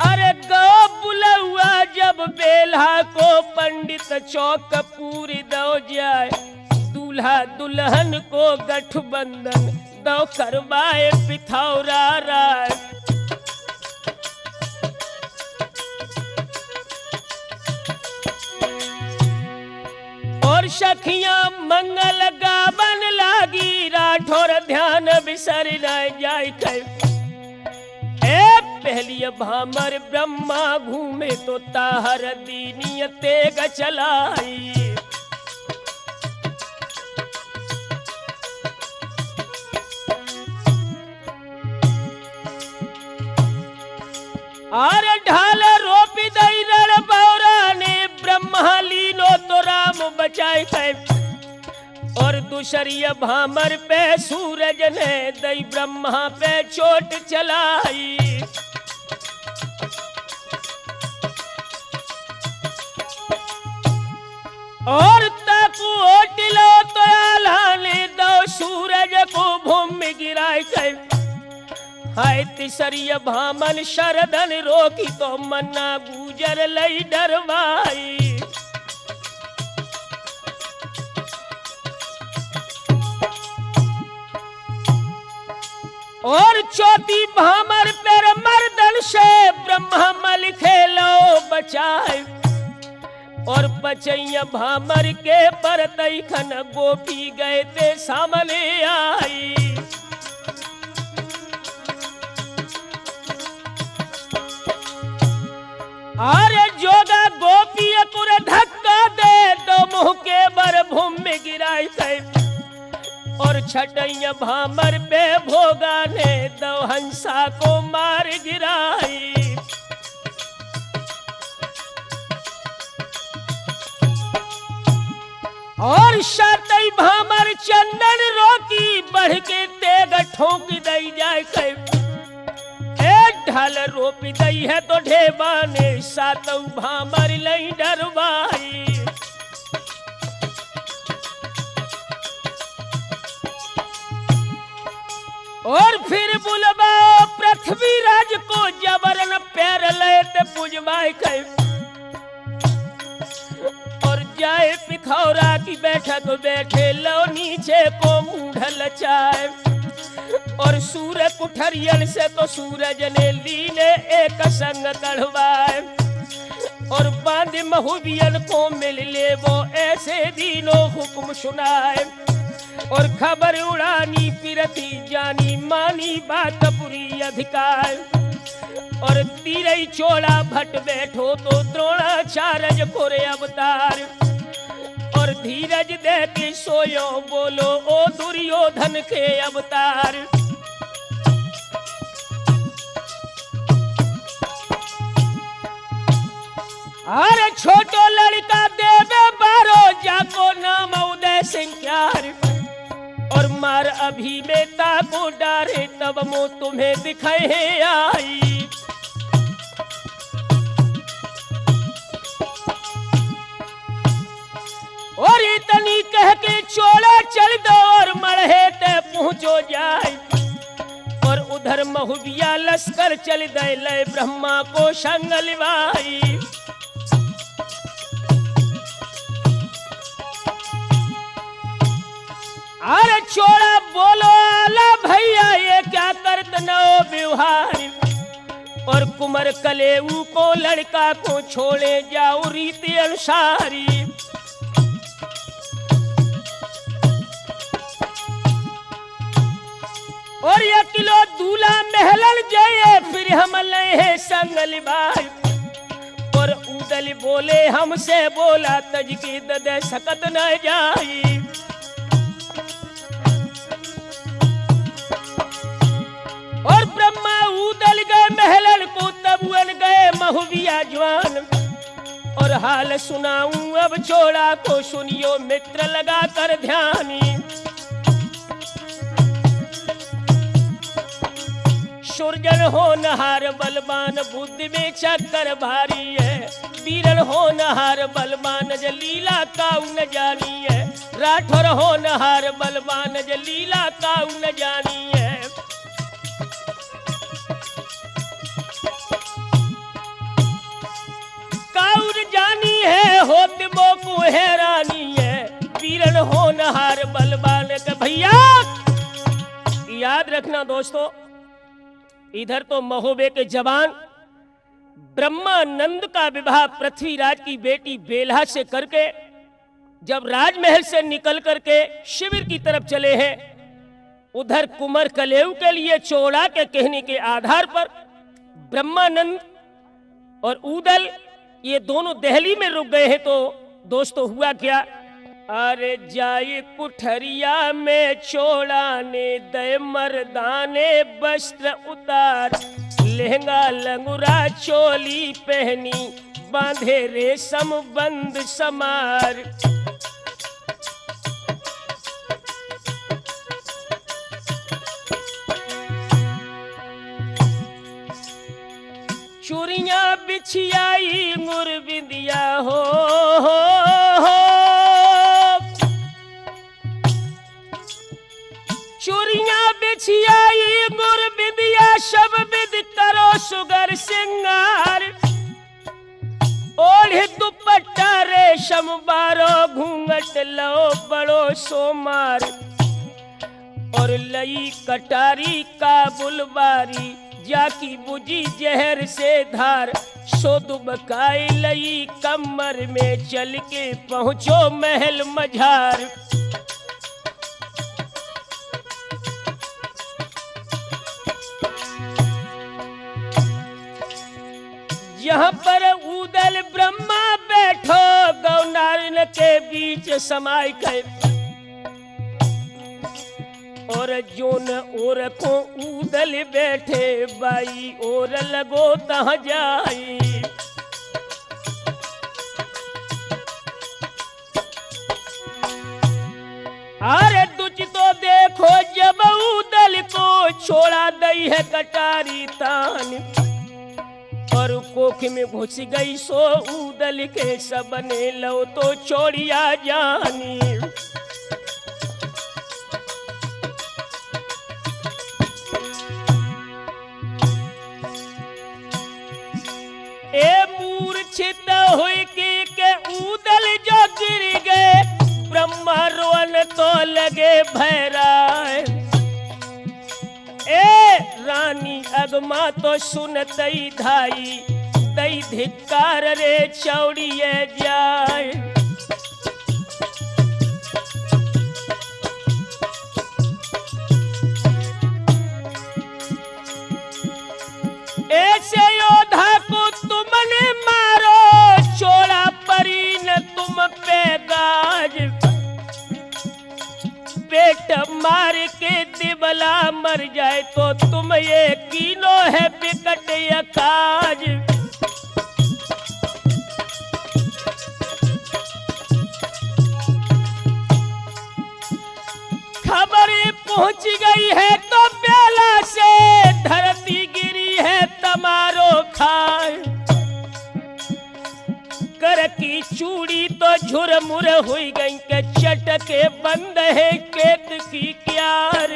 अरे गौ बुलहुआ जब बेल्हा को, पंडित चौक पूरी दो जाए। दूल्हा दुल्हन को गठबंधन दो करवाए पिथौरा राय। और सखियां मंगल गावन लागी, राठौर ध्यान बिसर न जाय कर। पहली भामर ब्रह्मा घूमे, तो ताहर दीनिय तेग चलाई। आर ढाल रोपी दई रण बौरा ने, ब्रह्मा लीनो तो राम बचाए कै। और दूसरी भामर पे सूरज ने, दई ब्रह्मा पे चोट चलाई। और ताकू ओटिलो तो आलाने दो, सूरज को भूमि गिराए कै। हाय तिसरी भामन शरदन रोकी, तो मन्ना गुजर लई डरवाई। और चौथी भामर पर मर्दन से, ब्रह्मा मल खेलो बचाए। और पचैया भामर के परतई खन, गोपी गए ते सामने आई। अरे जोगा गोपी पुर धक्का दे, दो मुंह के बर भूमि गिराई थे। और छटैया भामर पे भोगा ने, दो हंसा को मार गिराई। और सातई भामर चंदन रोकी, बढ़ के तेग ठोक दई जाए कै। एक ढाल रोपी दई है तो ढेबा ने, सातऊ भामर लई डरवाई। और फिर बुलबा पृथ्वी राज को, जबरन पैर लेते बुझवाए कहे और जाए पिथौरा की बैठक बैठे लो नीचे को मुंह लचाए और सूर्य कुठरियन से तो सूरज ने लीने एक संग कढ़वाए और बांध महुबियन को मिल ले वो ऐसे दिनों हुक्म सुनाए और खबर उड़ानी फिरती जानी मानी बात बुरी अधिकार और तीरई चोड़ा भट बैठो तो द्रोणाचार्य कोरे अवतार और धीरज दे के सोयो बोलो ओ दुर्योधन के अवतार। अरे छोटो लड़का देवे बारो जाको नाम उदय सिंह क्यार और मार अभी बेटा को डारे तब मो तुम्हें दिखाए आई और इतनी कह के चोला चल दो और मरहे ते पहुंचो जाए और उधर महुबिया लश्कर चल दे ले ब्रह्मा को संगलवाई अरे चोड़ा बोलो आला भैया ये क्या करत नो व्यवहार और कुमार कलेऊ को लड़का को छोड़े जाओ रीति अनुसारी और ये किलो दूल्हा महलन जाए फिर हम ले संगल भाई और उदल बोले हमसे बोला तज की ददे सकत न जाई और ब्रह्मा उदल गए महलन को तबुअन गए महुबिया जवान और हाल सुनाऊं अब छोड़ा को सुनियो मित्र लगा कर ध्यानी सुरजन हो नहार बलवान बुद्धि में चक्कर भारी है वीरन हो नहार बलवान ज लीला काऊ न जानी है राठौर हो नहार बलवान ज लीला काऊ न जानी है काउर जानी है होत बो को हैरानी है वीरन हो नहार बलवान के भैया याद रखना दोस्तों इधर तो महोबे के जवान ब्रह्मानंद का विवाह पृथ्वीराज की बेटी बेला से करके जब राजमहल से निकल करके शिविर की तरफ चले हैं उधर कुमार कलेऊ के लिए चोड़ा के कहने के आधार पर ब्रह्मानंद और उदल ये दोनों दिल्ली में रुक गए हैं। तो दोस्तों हुआ क्या अरे जाई कुठरिया में चोड़ाने दे मर्दाने वस्त्र उतार लहंगा लंगुरा चोली पहनी बांधे रेशम बंद समार चूड़ियां बिछियाई मुरबिंदिया हो चूड़ियां बिछियाई मुरबिंदिया सब विद करो सुगर सिंगार ओढ़ दुपट्टा रेशम बारो घूंघट लो बड़ो सोमार और लई कटारी का बुलबारी जाकी बुझी जहर से धार सो दुबकाई लई कमर में चल के पहुंचो महल मझार यहाँ पर उदल ब्रह्मा बैठो गौनारिन के बीच समाय गए और जोन और को उदल बैठे बाई और लगो तह जाई अरे तुझ तो देखो जब उदल को छोड़ा दई है कटारी तान और कोख में घुस गई सो उदल के सबने लो तो छोड़िया जानी मूर्छित हुई के ऊदल जो गिर गए, ब्रह्मा रोन तो लगे भैराए। ए रानी अगमा तो सुन दई धाई, दई धिक्कार रे चौड़िए जाए। ऐसे योद्धा को तुमने मारो, छोड़ा परी न तुम पे गाज। पेट मार के दिबला मर जाए तो तुम ये कीनो है बिकट यकाज। खबर पहुंच गई है तो बेला से, धरती गिरी है तमारो खाए। कर की चूड़ी तो झुरमुर हुई गई के चटके बंद है केत की क्यार।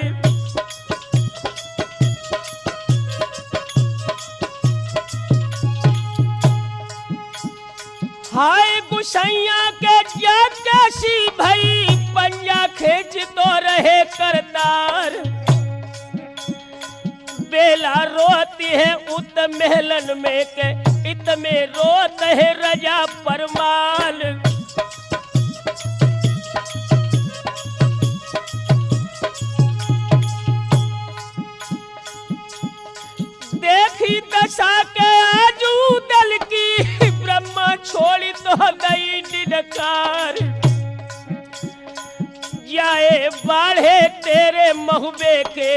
हाय गुसैया के जैसी भई, पंजा खेच तो रहे करतार। बेला रोती है उत महलन में के, इत में रोत है रजा परमाल। देखी दशा के आजू दल की, ब्रह्मा छोड़ी तो गई डिडकार। जाए बाढ़े तेरे महुबे के,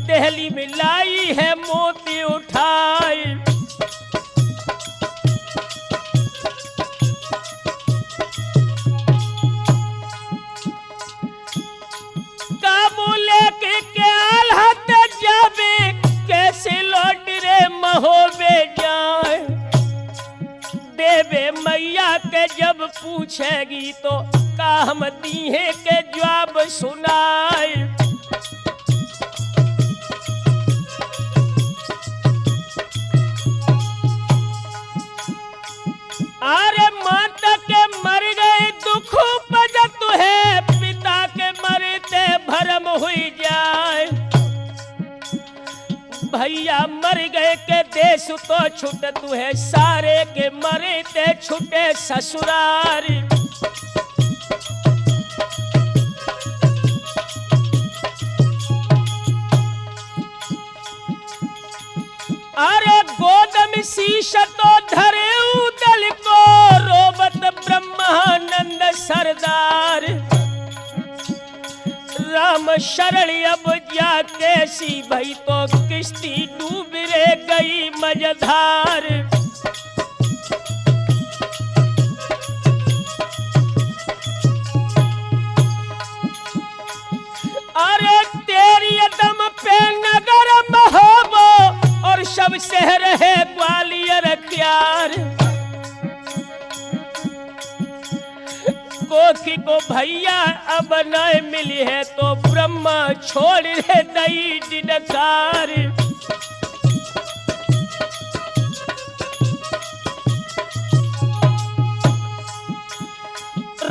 दहली में लाई है मोती उठाई। काबू लेके क्या हाथ जावे, कैसे लौट रे महोबे जाए। देवे मैया के जब पूछेगी तो का हम दीहे के जवाब सुनाए। अरे माता के मर गए दुख बजत है, पिता के मरते भरम हुई जाए। भैया मर गए के देश तो छुटत है, सारे के मरते छुटे ससुरार। अरे गोद में शीश तो धरे उदल को, रोबत ब्रह्मानंद सरदार। राम शरण अब जाके सी भई तो किश्ती डूब रे गई मझधार। अरे तेरी दम पे नगर महोबो, और सब शहर है ग्वालियर क्यार। कोखी को भैया अब न मिली है तो ब्रह्मा छोड़ रे दई डिडकार।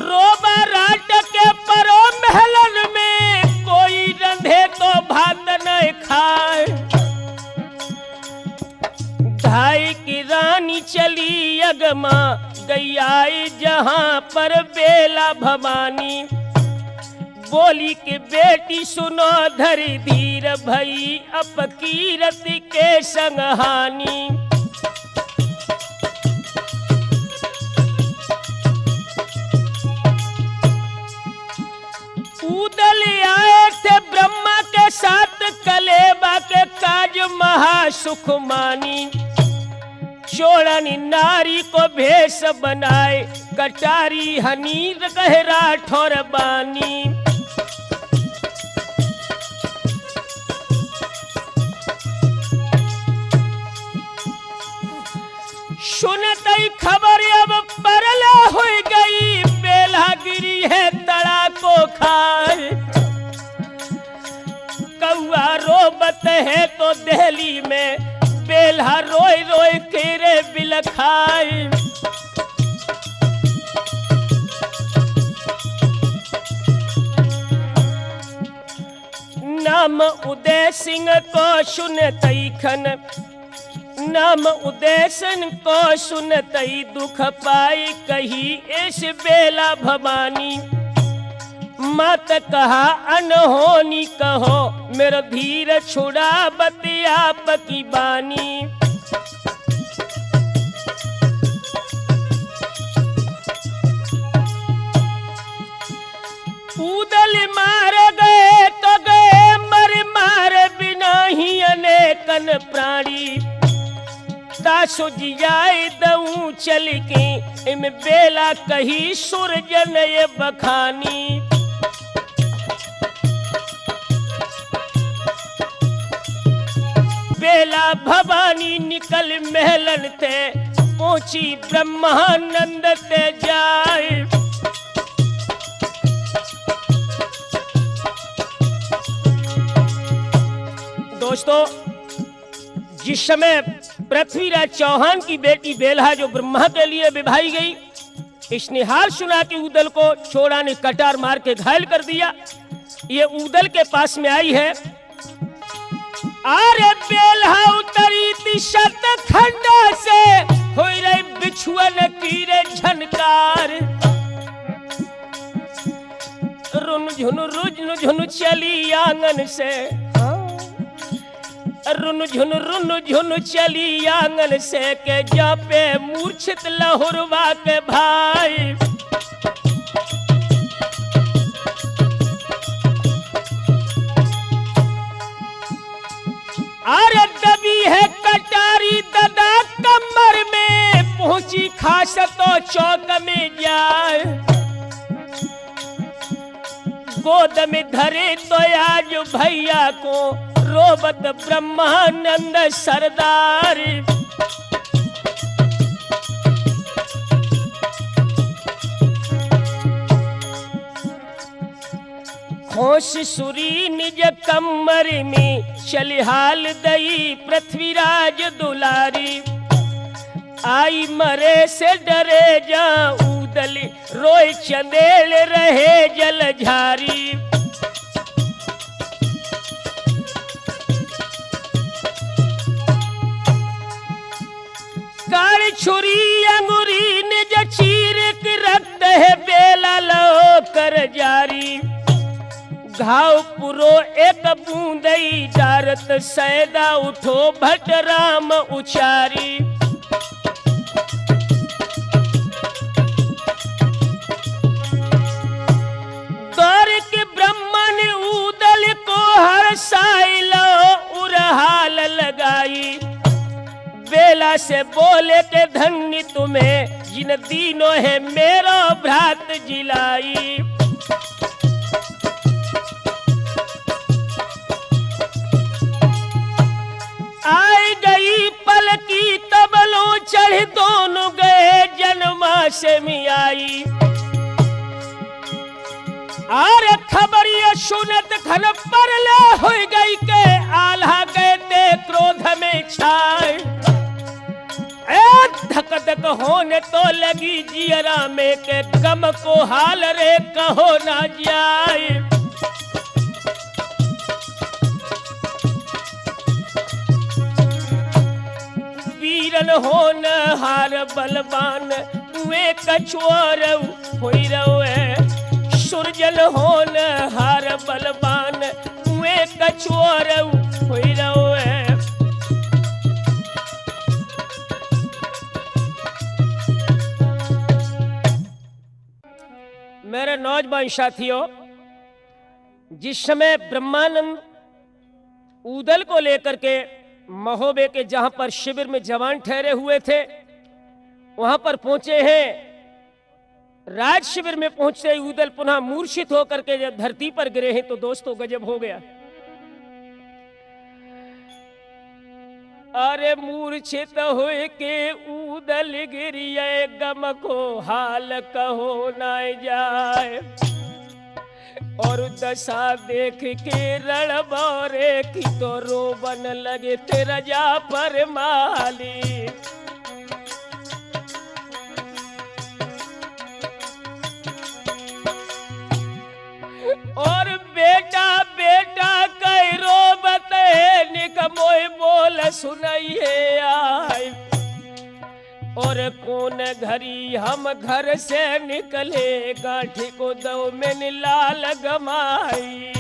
रोबा राट के परो महलन में, कोई रंधे तो भात न खाए। ढाई की रानी चली अगमा, गई आई जहां पर बेला भवानी। बोली कि बेटी सुनो धरी धीर, भई अपकीरत के संगहानी। उदल आए थे ब्रह्मा के साथ, कलेबा के काज महासुख मानी। चोड़नी नारी को भेष बनाए, कटारी हनीर कहे राठौर बानी। सुनते ही खबर अब परला हो गई, बेला गिरी है तड़ा को खाए। कौआ रोबत है तो दिल्ली में, बेला रोई रोई तेरे बिलखाए। नाम उदय सिंह को सुनतई खन, नाम उदय सिंह को सुनतई दुख पाई कही इस बेला भवानी। मत कहा अनहोनी कहो मेरा धीर छुड़ा बती आपकी बानी। उदल मार गए तो गए मर मार बिना ही अनेकन प्राणी। तासु जियाए दऊ चल के इम बेला कही सुरजन ये बखानी। बेला भवानी निकल महलन ते पहुंची ब्रह्मानंद ते जाए। दोस्तों, जिस समय पृथ्वीराज चौहान की बेटी बेलहा जो ब्रह्मा के लिए विभाई गई, इसने हाल सुना कि उदल को छोड़ा ने कटार मार के घायल कर दिया। ये उदल के पास में आई है। अरे बेलहा उतरी थी शत खंडा से हो रही बिछुअन की रे झनकार। रुन झुन चली आंगन से, रुन झुन चली आंगन से के जा पे मूर्छित लहुरवा के भाई। अरे दबी है कटारी ददा कमर में पहुंची खास तो चौक में जाए। गोद में धरे तो आज भैया को रोबत ब्रह्मानंद सरदार। होश सुरी निज कमर में चलिहाल दई पृथ्वीराज दुलारी। आई मरे से डरे जा उदल रोए चंदेल रहे जलझारी। काली छुरी अंगुरी निज चीर के रक्त है बेला लो कर जारी। घाव पुरो एक बूंदई जारत सैदा उठो भट राम उचारी। दौर के ब्रह्मन उदल को हर साइलो उरहाल लगाई। बेला से बोले के धन्य तुम्हें जिन दीनों है मेरो भ्रात जिलाई। आई गई पलकी तबलो चढ़ दोनों गए जन्मा से मियाई। और खबर ये सुनत घन पर ले हो गई के आल्हा गए ते क्रोध में छाए। धक धक होने तो लगी जियरा में के गम को हाल रे कहो ना जाए। वीरन होन हार बलवान वे कछुआर होई रहे। सुरजन होन हार बलवान वे कछुआर होई रहे। मेरे नौजवान साथियों, जिस समय ब्रह्मानंद उदल को लेकर के महोबे के जहां पर शिविर में जवान ठहरे हुए थे वहां पर पहुंचे हैं। राज शिविर में पहुंचते ही उदल पुनः मूर्छित होकर के जब धरती पर गिरे हैं तो दोस्तों गजब हो गया। अरे मूर्छित हुए के उदल गिरिए गम को हाल कहो ना जाए। और दशा देख के रणबौरे की तो रोबन लगे तेरा जा पर माली। और बेटा बेटा कह और कौन घड़ी हम घर से निकले, गांठी को दो में लाल गमाई।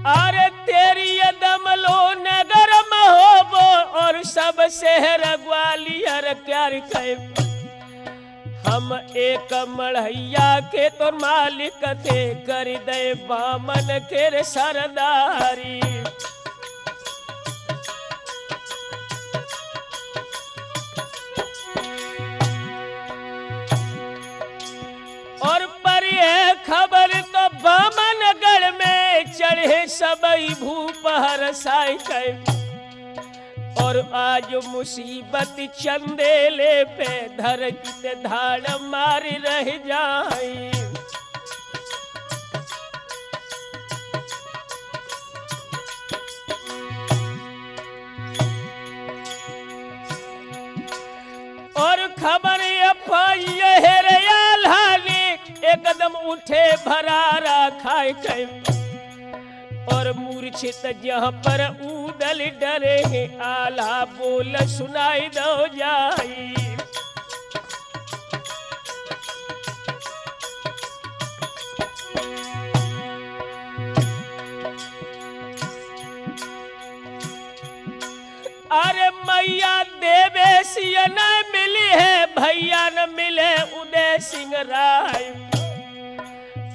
अरे तेरी दमलो नगर महोबो और सब शहर ग्वालियर क्यार कहे। हम एक मढ़ैया के तो मालिक थे, कर दे बामन के सरदारी। और पर यह खबर तो बामनगढ़ में चढ़े सबई भूप हरसाई कहे। और आज मुसीबत चंदेले पे धरती धाड़ मार रह जाई। और खबर एकदम उठे भरारा खाए कहे। और मूर्छित जहाँ पर उदल डरे हैं, आला बोल सुनाई दो जाई। अरे मैया देवेशिया न मिली है, भैया न मिले उदय सिंह राय।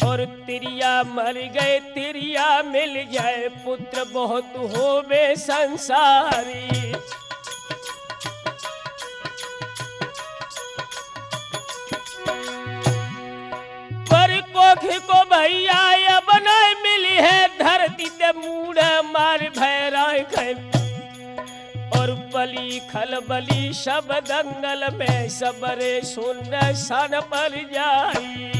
और तिरिया मर गए तिरिया मिल जाए, पुत्र बहुत होवे संसारी। पर कोखी को भैया अब नहीं मिली है, धरती ते मूड मार भैराय गए। और बली खलबली सब दंगल में, सबरे सुन सन पर जाई।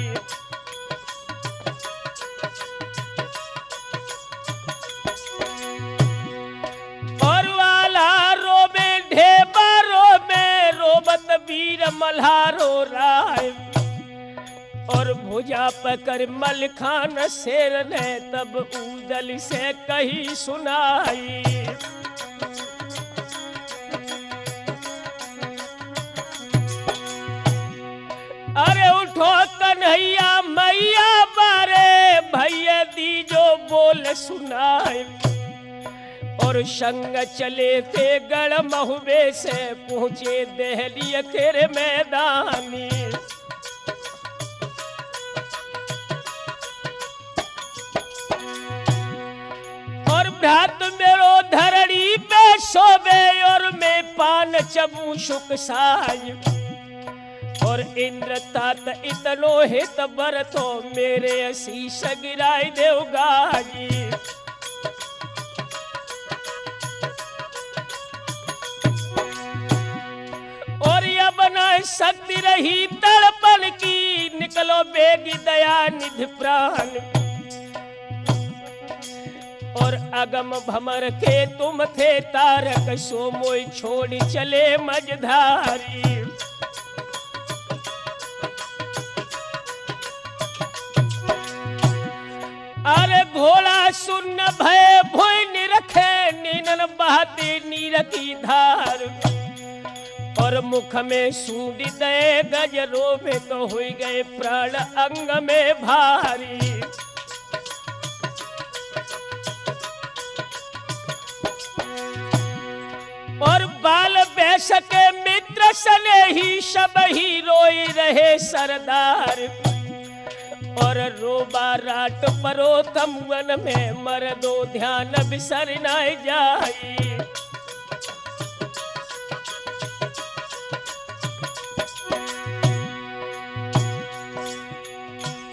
वीर मल्हारो राय। और भुजा पकर मलखान शेर ने तब उदल से कही सुनाई। अरे उठो कन्हैया मैया बारे, भैया दी जो बोल सुनाई। और संग चले थे गढ़ महुबे से, पहुंचे दहली तेरे मैदानी। और भ्रात मेरो धरणी पे सोबे, और मैं पान चबू सुख साज। और इंद्र तात इतनो हित बरतो, मेरे असीस गिराई देव गाजी। शक्ति रही तड़पन की, निकलो बेगी दया निधि प्राण। और अगम भमर के तुम थे तारक, सो मोई छोड़ चले मझधारी। अरे घोड़ा सुन भय भोई निरखे, नीनन बहती नीर की धार। और मुख में सूंड दे गजरों में, तो हुई गए प्राण अंग में भारी। और बाल बैस के मित्र सने ही, सब ही रोई रहे सरदार। और रोबा राट परोतम वन में, मर दो ध्यान बिसर न जाई।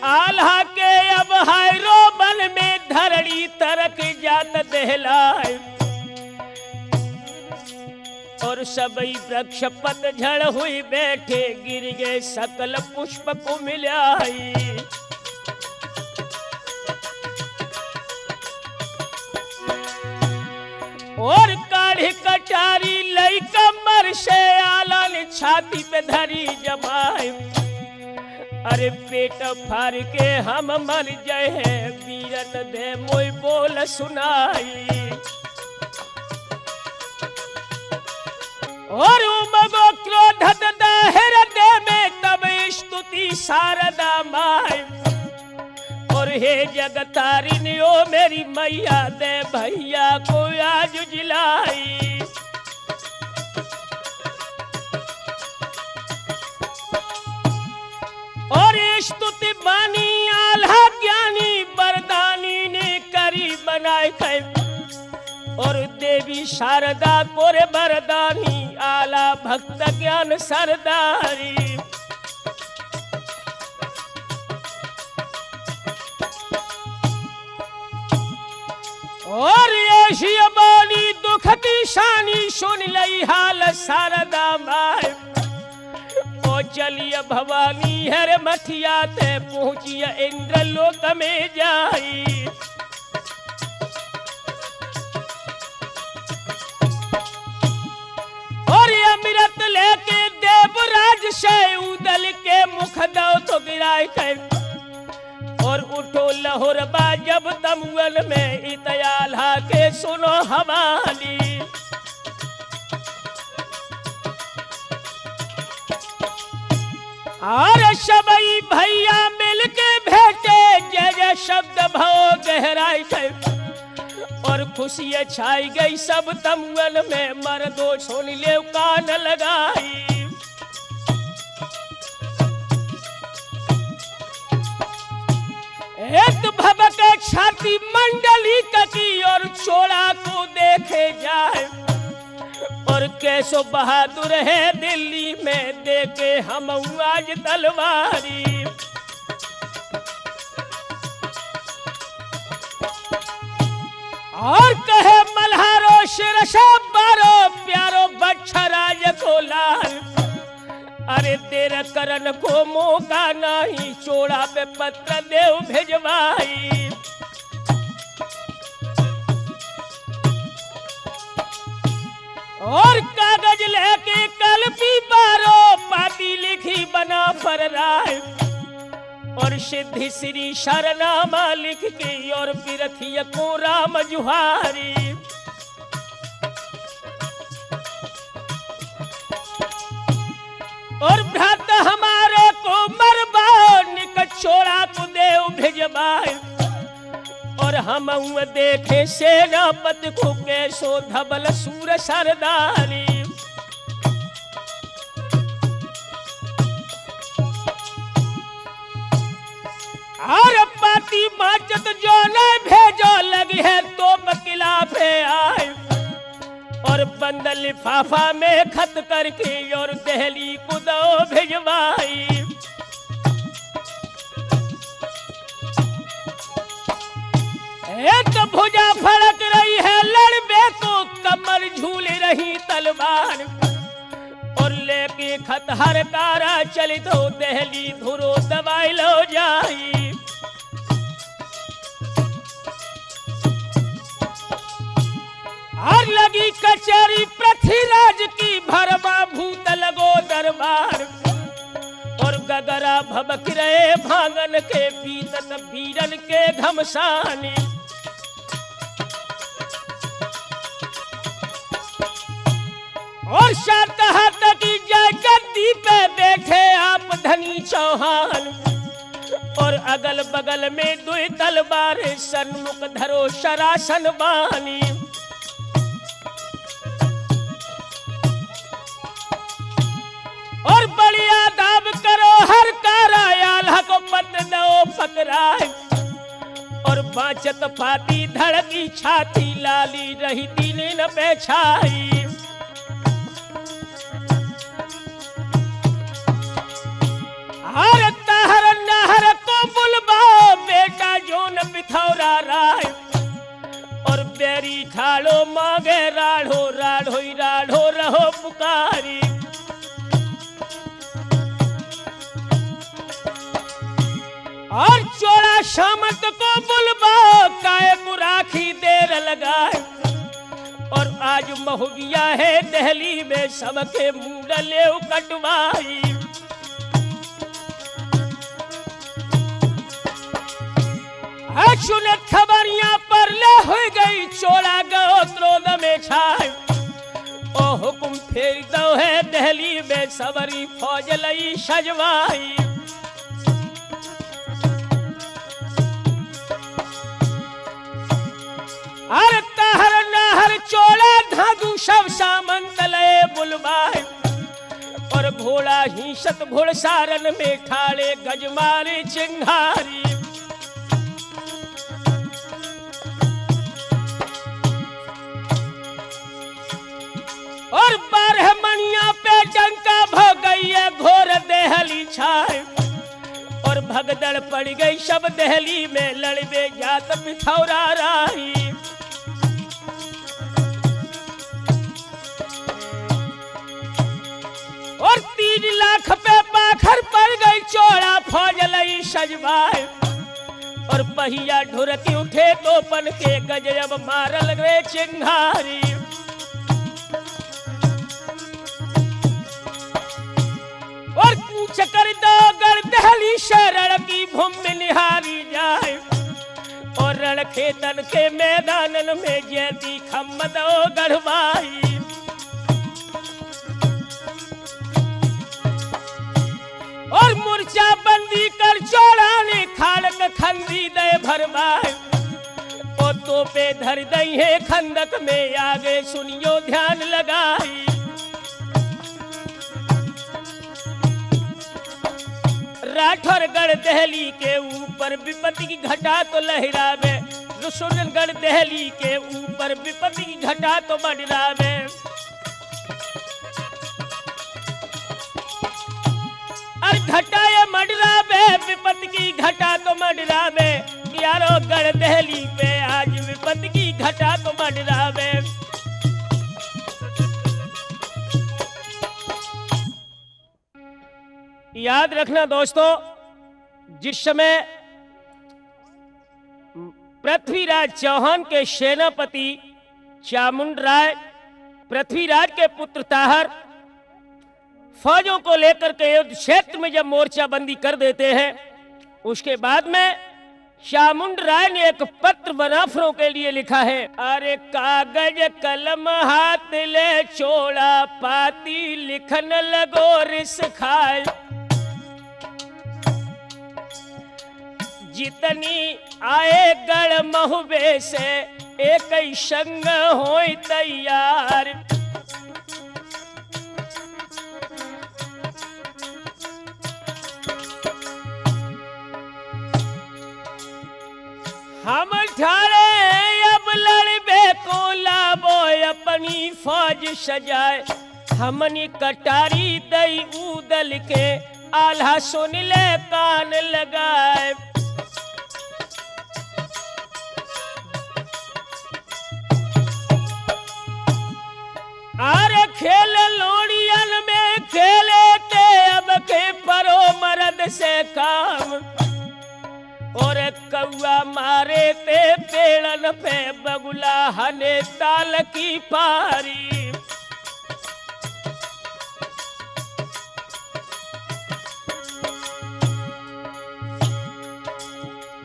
आल्हा के अब हायरो बन में, धरणी तरक जात दहलाए। और सबई वृक्ष पतझड़ हुई बैठे, गिर गए सकल पुष्प को मिलाई। और काढ़ी कटारी लई कमर से, आलन छाती पे धरी जमाए। अरे पेट फाड़ के हम मर जाए हैं, वीरन दे मोई बोल सुनाई। और उमगो क्रोधत दाहिर दे में तब स्तुति शारदा माई। और हे जगतारिणी ओ मेरी मैया दे भैया को आज जिलाई। और स्तुति बानी आल्हा ज्ञानी बरदानी ने करी बनाए कै। और देवी शारदा कोरे बरदानी आला भक्त ज्ञान सरदारी। और ऐसी बानी दुखती शानी सुन लई हाल शारदा माई। ओ चलिए भवानी हर मठिया ते पहुंचिए इंद्र लोक में जाई। और अमृत लेके देवराज से उदल के मुख दो तो गिराए कर। और उठो लहोरबा जब तमुअल में इतयाला के सुनो हमारी। और सबई भैया मिलके भेटे जय जय शब्द भाव गहराई थे। और खुशी छाई गई सब तमुअल में मर्दो सुन ले कान लगाई। एक भबक छाती मंडली ककी और चोड़ा को देखे जाए। और कैसो बहादुर है दिल्ली में देखे हम आज तलवारी। और कहे मल्हारो शिरसा बारो प्यारो बच्छराज को लाल। अरे तेरा करन को मौका नहीं चोड़ा पे पत्र देव भेजवाई। और कागज लेके कल भी बारो पाती लिखी बना पर राय। और सिद्धि श्री शरनामा लिख के और पिरथिय को राम जुहारी। और भ्रात हमारे को मरबा निकट छोड़ा को देव भेजबाए। और हम देखे सेनापति को कैसो धबल सूर सरदारी। और पाती माचत जो न भेजो लगी है तो बकिला पे आए। और बंद लिफाफा में खत करके और दहली को दो भिजवाई। एक भुजा फड़क रही है लड़बे को कमर झूल रही तलवार। और लेके खत हर कारा चली तो दहली धुरो दबाई लो जाई। और लगी कचहरी पृथ्वीराज की भरवा भूत लगो दरबार। और गगरा भबक रहे भांगन के बीतत बीरन के घमसानी। और शातहत की जय गद्दी पे बैठे आप धनी चौहान। और अगल बगल में दुई तलवार सन्मुख धरो शरासन बानी। और बलिया दाब करो हर कारायाल को पत दो पकड़ाए। और बाचत फाती धड़की छाती लाली रही दीने न बेछाई। हर तहर नहर को बुलबा बेटा जोन बिथौरा राय। और बेरी ठाड़ो मांगे राढ़ो राढ़ो राढ़ो रहो पुकारी। और चोरा शामत को बुलबा काय बुराखी देर लगाए। और आज महुगिया है दहली में सबके मुंडले कटवाई। सुनत खबरियां पर ले हो गई चोला गोत्रोद में छाए ओ हुकुम फेर दो है दहली में सवरी फौज लई सजवाई अर तहर नहर चोला धादू सब सामंत लय बुलवाए और घोड़ा हिंसत घोड़सारन में ठाड़े गजमारे चिंगारी और बारहमनिया पे डंका भो गई है घोर देहली छाए और भगदड़ पड़ गई सब दहली में लड़बे जात पिथौरा राही और 3 लाख पे पाखर पड़ गई चोड़ा फौज लई सजवाए और पहिया ढुरकी उठे तोपन के गजब मारल रे चिंगारी और चकर दो गढ़ दहली शरण की भूमि निहारी जाए और रण खेतन के मैदानन में जैती खम्मदो गढ़वाई और मूर्छा बंदी कर चौड़ाने खाड़क खंदी दे भरवाए ओ तो पे धर दई है खंदक में आगे सुनियो ध्यान लगाई राठौरगढ़ दहली के ऊपर विपत्ति की घटा तो लहरावे रुसुनगढ़ दहली के ऊपर विपत्ति की घटा तो मंडरावे और घटाए मंडरावे विपत्ति की घटा तो मंडरावे यारो गढ़ दहली पे आज विपत्ति की घटा तो मंडरावे याद रखना दोस्तों जिस समय पृथ्वीराज चौहान के सेनापति चामुंड राय पृथ्वीराज के पुत्र ताहर फौजों को लेकर के युद्ध क्षेत्र में जब मोर्चाबंदी कर देते हैं उसके बाद में चामुंड राय ने एक पत्र बनाफरों के लिए लिखा है अरे कागज कलम हाथ ले चोड़ा पाती लिखन लगो रिस खाए जितनी आए गढ़ महुबे से एक ही संग होई तैयार हम ठाड़े अब लड़बे को लाबो अपनी फौज सजाए हमनी कटारी दई उदल के आल्हा सुन ले कान लगाए अरे खेल लोड़ियन में खेले ते अब के परो मरद से काम और कौआ मारे ते पेड़न पे बगुला हने ताल की पारी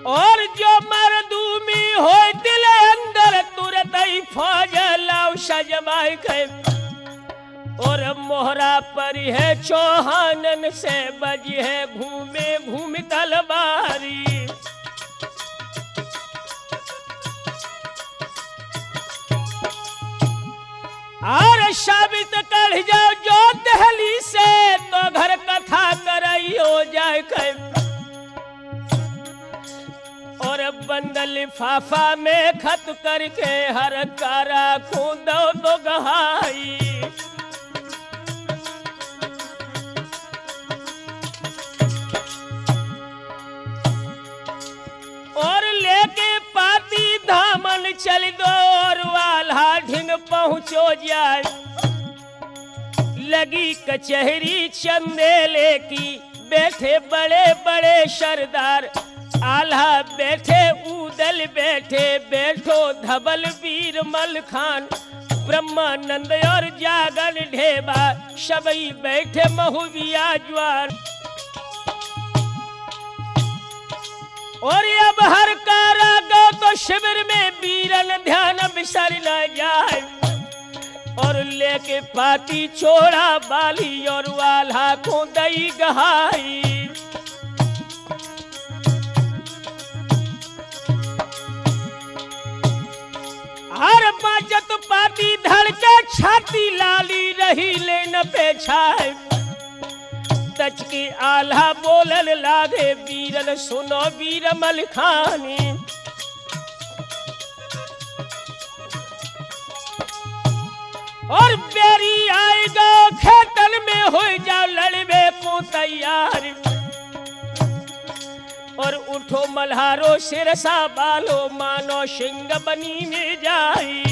और जो मरदूमी हो दिल अंदर तुरंत ही फौज लाओ सजवाई के और मोहरा पर है चौहानन से बजी है घूमे घूम तलवारी और साबित कर जाओ जो दहली से तो घर कथा करई हो जाए और बंद लिफाफा में खत करके हर कारा खूंदो तो गहाई और लेके पाती धामन चल दो और वाला ढिंग पहुंचो जाए लगी कचहरी चंदेले की बैठे बड़े बड़े सरदार आल्हा बैठे उदल बैठे बैठो धबल वीर मल खान ब्रह्मानंद और जागन ढेबा सबई बैठे महुविया ज्वार और अब हर कारा गो तो शिविर में वीरन ध्यान बिसर न जाए, और लेके पाती छोड़ा बाली और वाला को दई गहाई। हर बाजत पाती धड़के छाती लाली रही लेन पे छाए, तच की आल्हा बोलन लागे वीरन सुनो वीर मलखानी। और बेरी आएगा खेतन में हो जाओ लड़बे को तैयार, और उठो मल्हारो सिरसा बालो मानो सिंह बनी में जाई।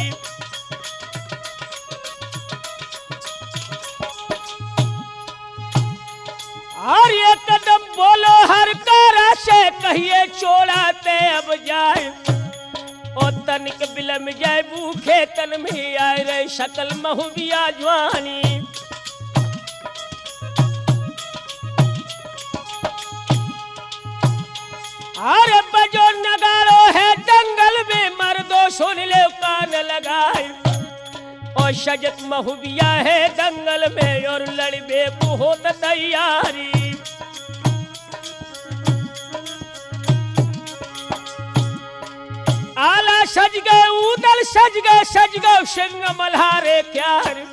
और ये कदम बोलो हर कारा से कहिए चोड़ाते अब जाए, और तनिक बिलम जाए भूखे तन में आए रे शकल महुबिया जवानी। अरे बजो नगारो है जंगल में मर्दो सुन ले कान लगाए, और शजत महुबिया है जंगल में और लड़बे बहुत तैयारी। आला सज गए उदल सज गए सिंह मल्हारे क्यार,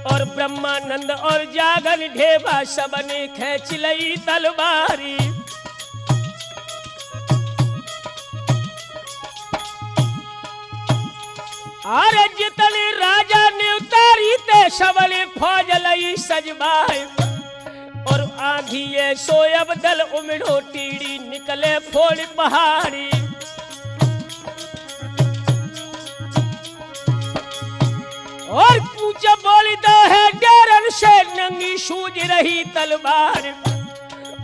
और ब्रह्मानंद और जागन ढेबा सबने खींच लई तलवारी। अरे जितने राजा ने उतारी ते सबने फौज लई सजबाए, और आंधी ये सोयब दल उमड़ो टीड़ी निकले फोड़ पहाड़ी। और पूछा बोली तो है डेरन से नंगी सूझ रही तलवार,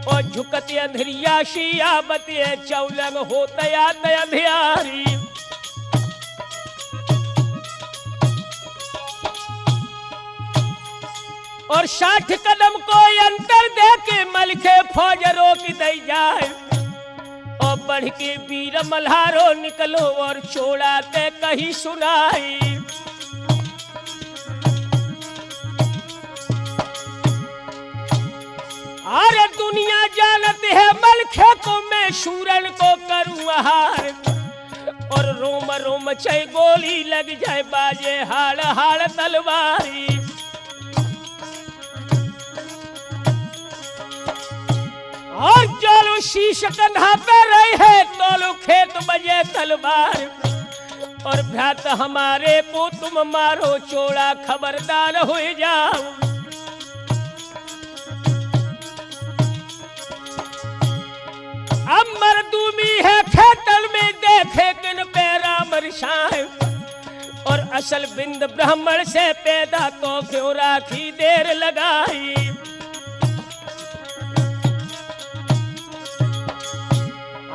और झुकते अंधरिया शिया बतिए चौलंग होते आते अंधियारी। और 60 कदम को अंतर दे के मलखे फौज रोक दे जाए, और बढ़ के वीर मल्हारो निकलो और छोड़ाते कहीं सुनाई। अरे दुनिया जानते है मलखे को मैं शूरन को करूं आहार, और रोम रोम चय गोली लग जाए बाजे हाड़ हाड़ तलवारी। और चलो शीश कंधा पे रहे है तोलो खेत बजे तलवार, और भ्रात हमारे को तुम मारो चोड़ा खबरदार हो जाओ। अब मरदूमी है खेतल में देखे किन पैरा मरशाए, और असल बिंद ब्राह्मण से पैदा तो क्यों राखी देर लगाई।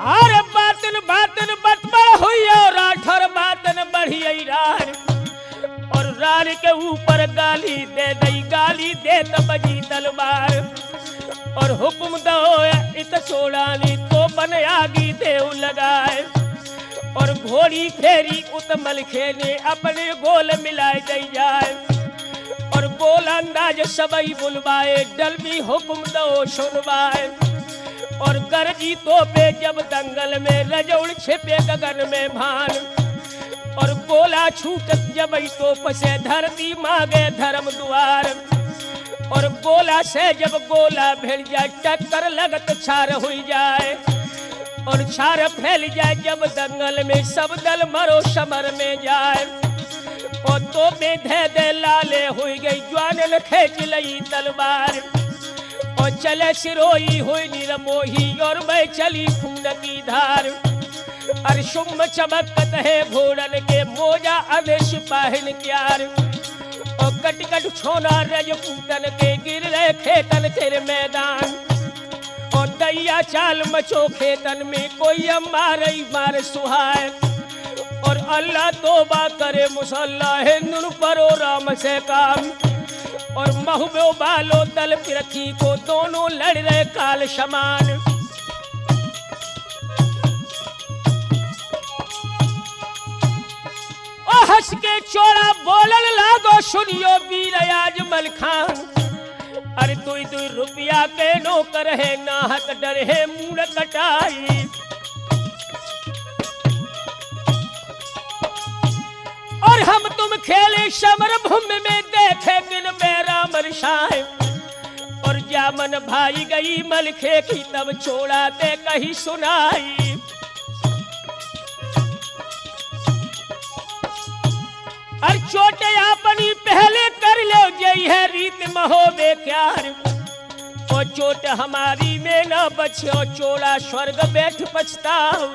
अरे बातन बतबर हुई और आठर बातन बढ़ी रार, और रार के ऊपर गाली दे तो बजी तलवार। और हुक्म दो इत छोड़ानी तो बन आगी देव लगाए, और घोड़ी फेरी उतमल खेने अपने गोल मिलाए दे जाए, और गोल अंदाज सबई बुलवाए डलबी हुक्म दो सुनवाए। और गरजी तो पे जब दंगल में रजौड़ छिपे गगन में भान, और गोला छूटत जब तो पसे धरती मांगे धर्म द्वार। और गोला से जब गोला भिड़ जाए टक्कर लगत छार हो जाए, और छार फैल जाए जब दंगल में सब दल मरो समर में जाए। और तो पे दे लाले हो गई ज्वानन खेच लई तलवार, और चले सिरोई हुई निरमोही और मैं चली खून की धार। और शुम्भ चमकत है घोड़न के मोजा अदेश पाहिन क्यार, और कट कट छोना रजपूतन के गिर रहे खेतन तेरे मैदान। और दैया चाल मचो खेतन में कोई मार सुहाए, और अल्लाह तोबा करे मुसल्ला है नुन परो राम से काम। और महबो बालो दल पिरथी को दोनों लड़ रहे काल समान। हंस के चोड़ा बोलन लागो सुनियो वीर आजमल खान। अरे 2-2 रुपया के नौकर है नाहक डर है मूड़ कटाई। और हम तुम खेले समर भूमि में देखे दिन में राम रसाय। और जामन भाई गई मलखे की तब छोड़ा ते कही सुनाई। और चोटे अपनी पहले कर लो जई है रीत महोबे क्यार। और चोट हमारी में न बचे चोड़ा स्वर्ग बैठ पछताओ।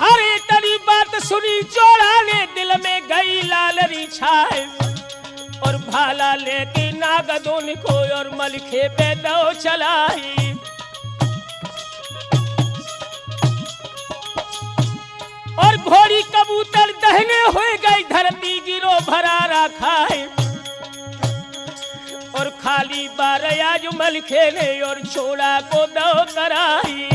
अरे तेरी बात सुनी चोड़ा ने दिल में गई लालरी छाए। और भाला लेके नागदोन को और मलखे पे दो चलाई। और घोड़ी कबूतर दहने हुए गई धरती गिरो भरारा खाए। और खाली बार आजमल खेले और छोड़ा को दो कराई।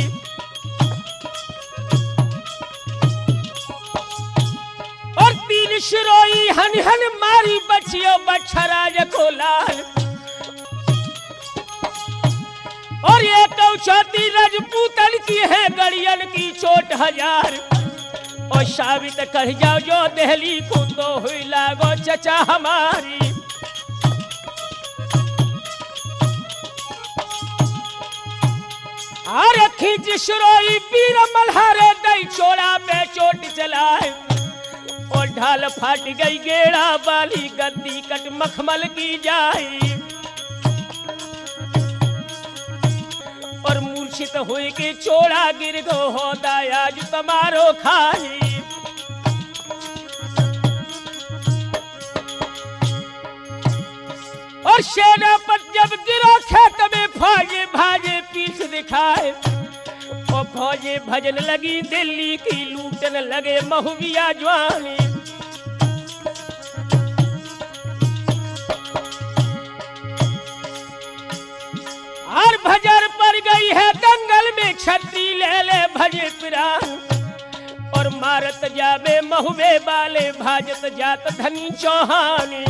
और 3 शिरोई हन हन मारी बचियो बछराज को लाल। और ये कौचौती रजपूतन की है गड़ियन की चोट 1000। और साबित कर जाओ जो दहली को तो हुई लागो चचा हमारी। अरे खींच शिरोई पीर मल्हारे दई चोड़ा पे चोट चलाए। और ढाल फाट गई गेड़ा वाली गद्दी कट मखमल की जाई। और मूर्छित हुई के चोड़ा गिर गो हो दायाज तुम्हारो खाई। और सेनापति जब गिरो खेत में फौजे भाजे पीठ दिखाए। और फौजे भजन लगी दिल्ली की लूटन लगे महुविया जवानी। और भजर पड़ गई है दंगल में छतरी ले ले भजे पिरान। और मारत जाबे महुबे बाले भाजत जात धनी चौहानी।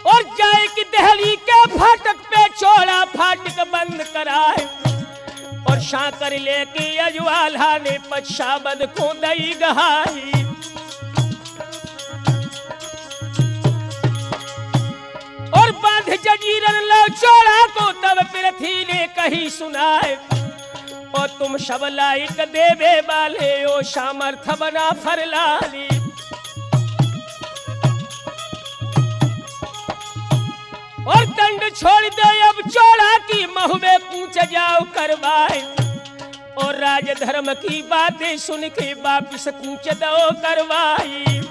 और जाए कि दहली के फाटक पे चोड़ा फाटक बंद कराए। और शाकर लेके अजवाला ने पछाबद को दई गहाई। और बांध जजीरन लो चोड़ा को तब पृथ्वी ने कही सुनाए। और तुम सब लायक देवे वाले ओ सामर्थ बना फरलाली। और दंड छोड़ दो अब चोड़ा की महुबे पूछ जाओ करवाए। और राज धर्म की बातें सुन के वापिस कूच दो करवाई।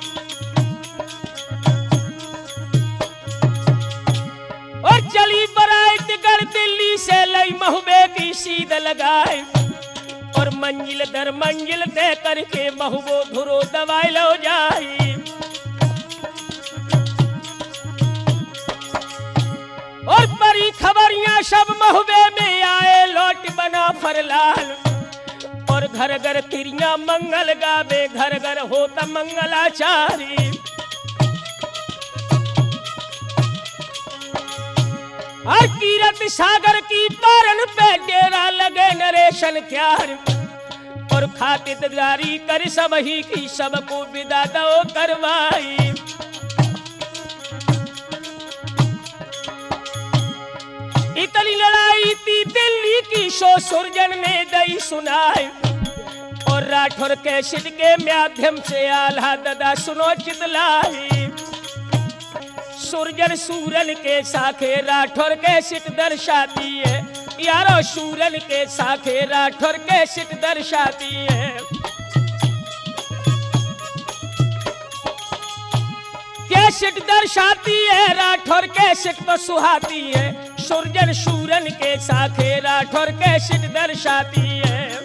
और चली बरात गढ़ दिल्ली से लई महुबे की सीध लगाए। और मंजिल दर मंजिल दे करके महुबो धुरो दवाई लो जाई। और बड़ी खबरियां सब महुबे में आए लौट बना फरलाल। और घर घर तिरिया मंगल गावे घर घर होता मंगलाचारी। और कीरत सागर की तोरन पे डेरा लगे नरेशन क्यार। और खातिरदारी कर सब ही की सबको विदा दो करवाई। इतनी लड़ाई थी दिल्ली की सो सुरजन ने दई सुनाए। और राठौर कैसेट के माध्यम से आल्हा दादा सुनो चितलाई। सुरजन सूरन के साखे राठौर कैसेट दर्शाती है। यारो सूरन के साखे राठौर कैसेट दर्शाती है। कैसेट दर्शाती है राठौर कैसेट तो सुहाती है। सुरजन सूरन के साखे राठौर कैसेट दर्शाती है।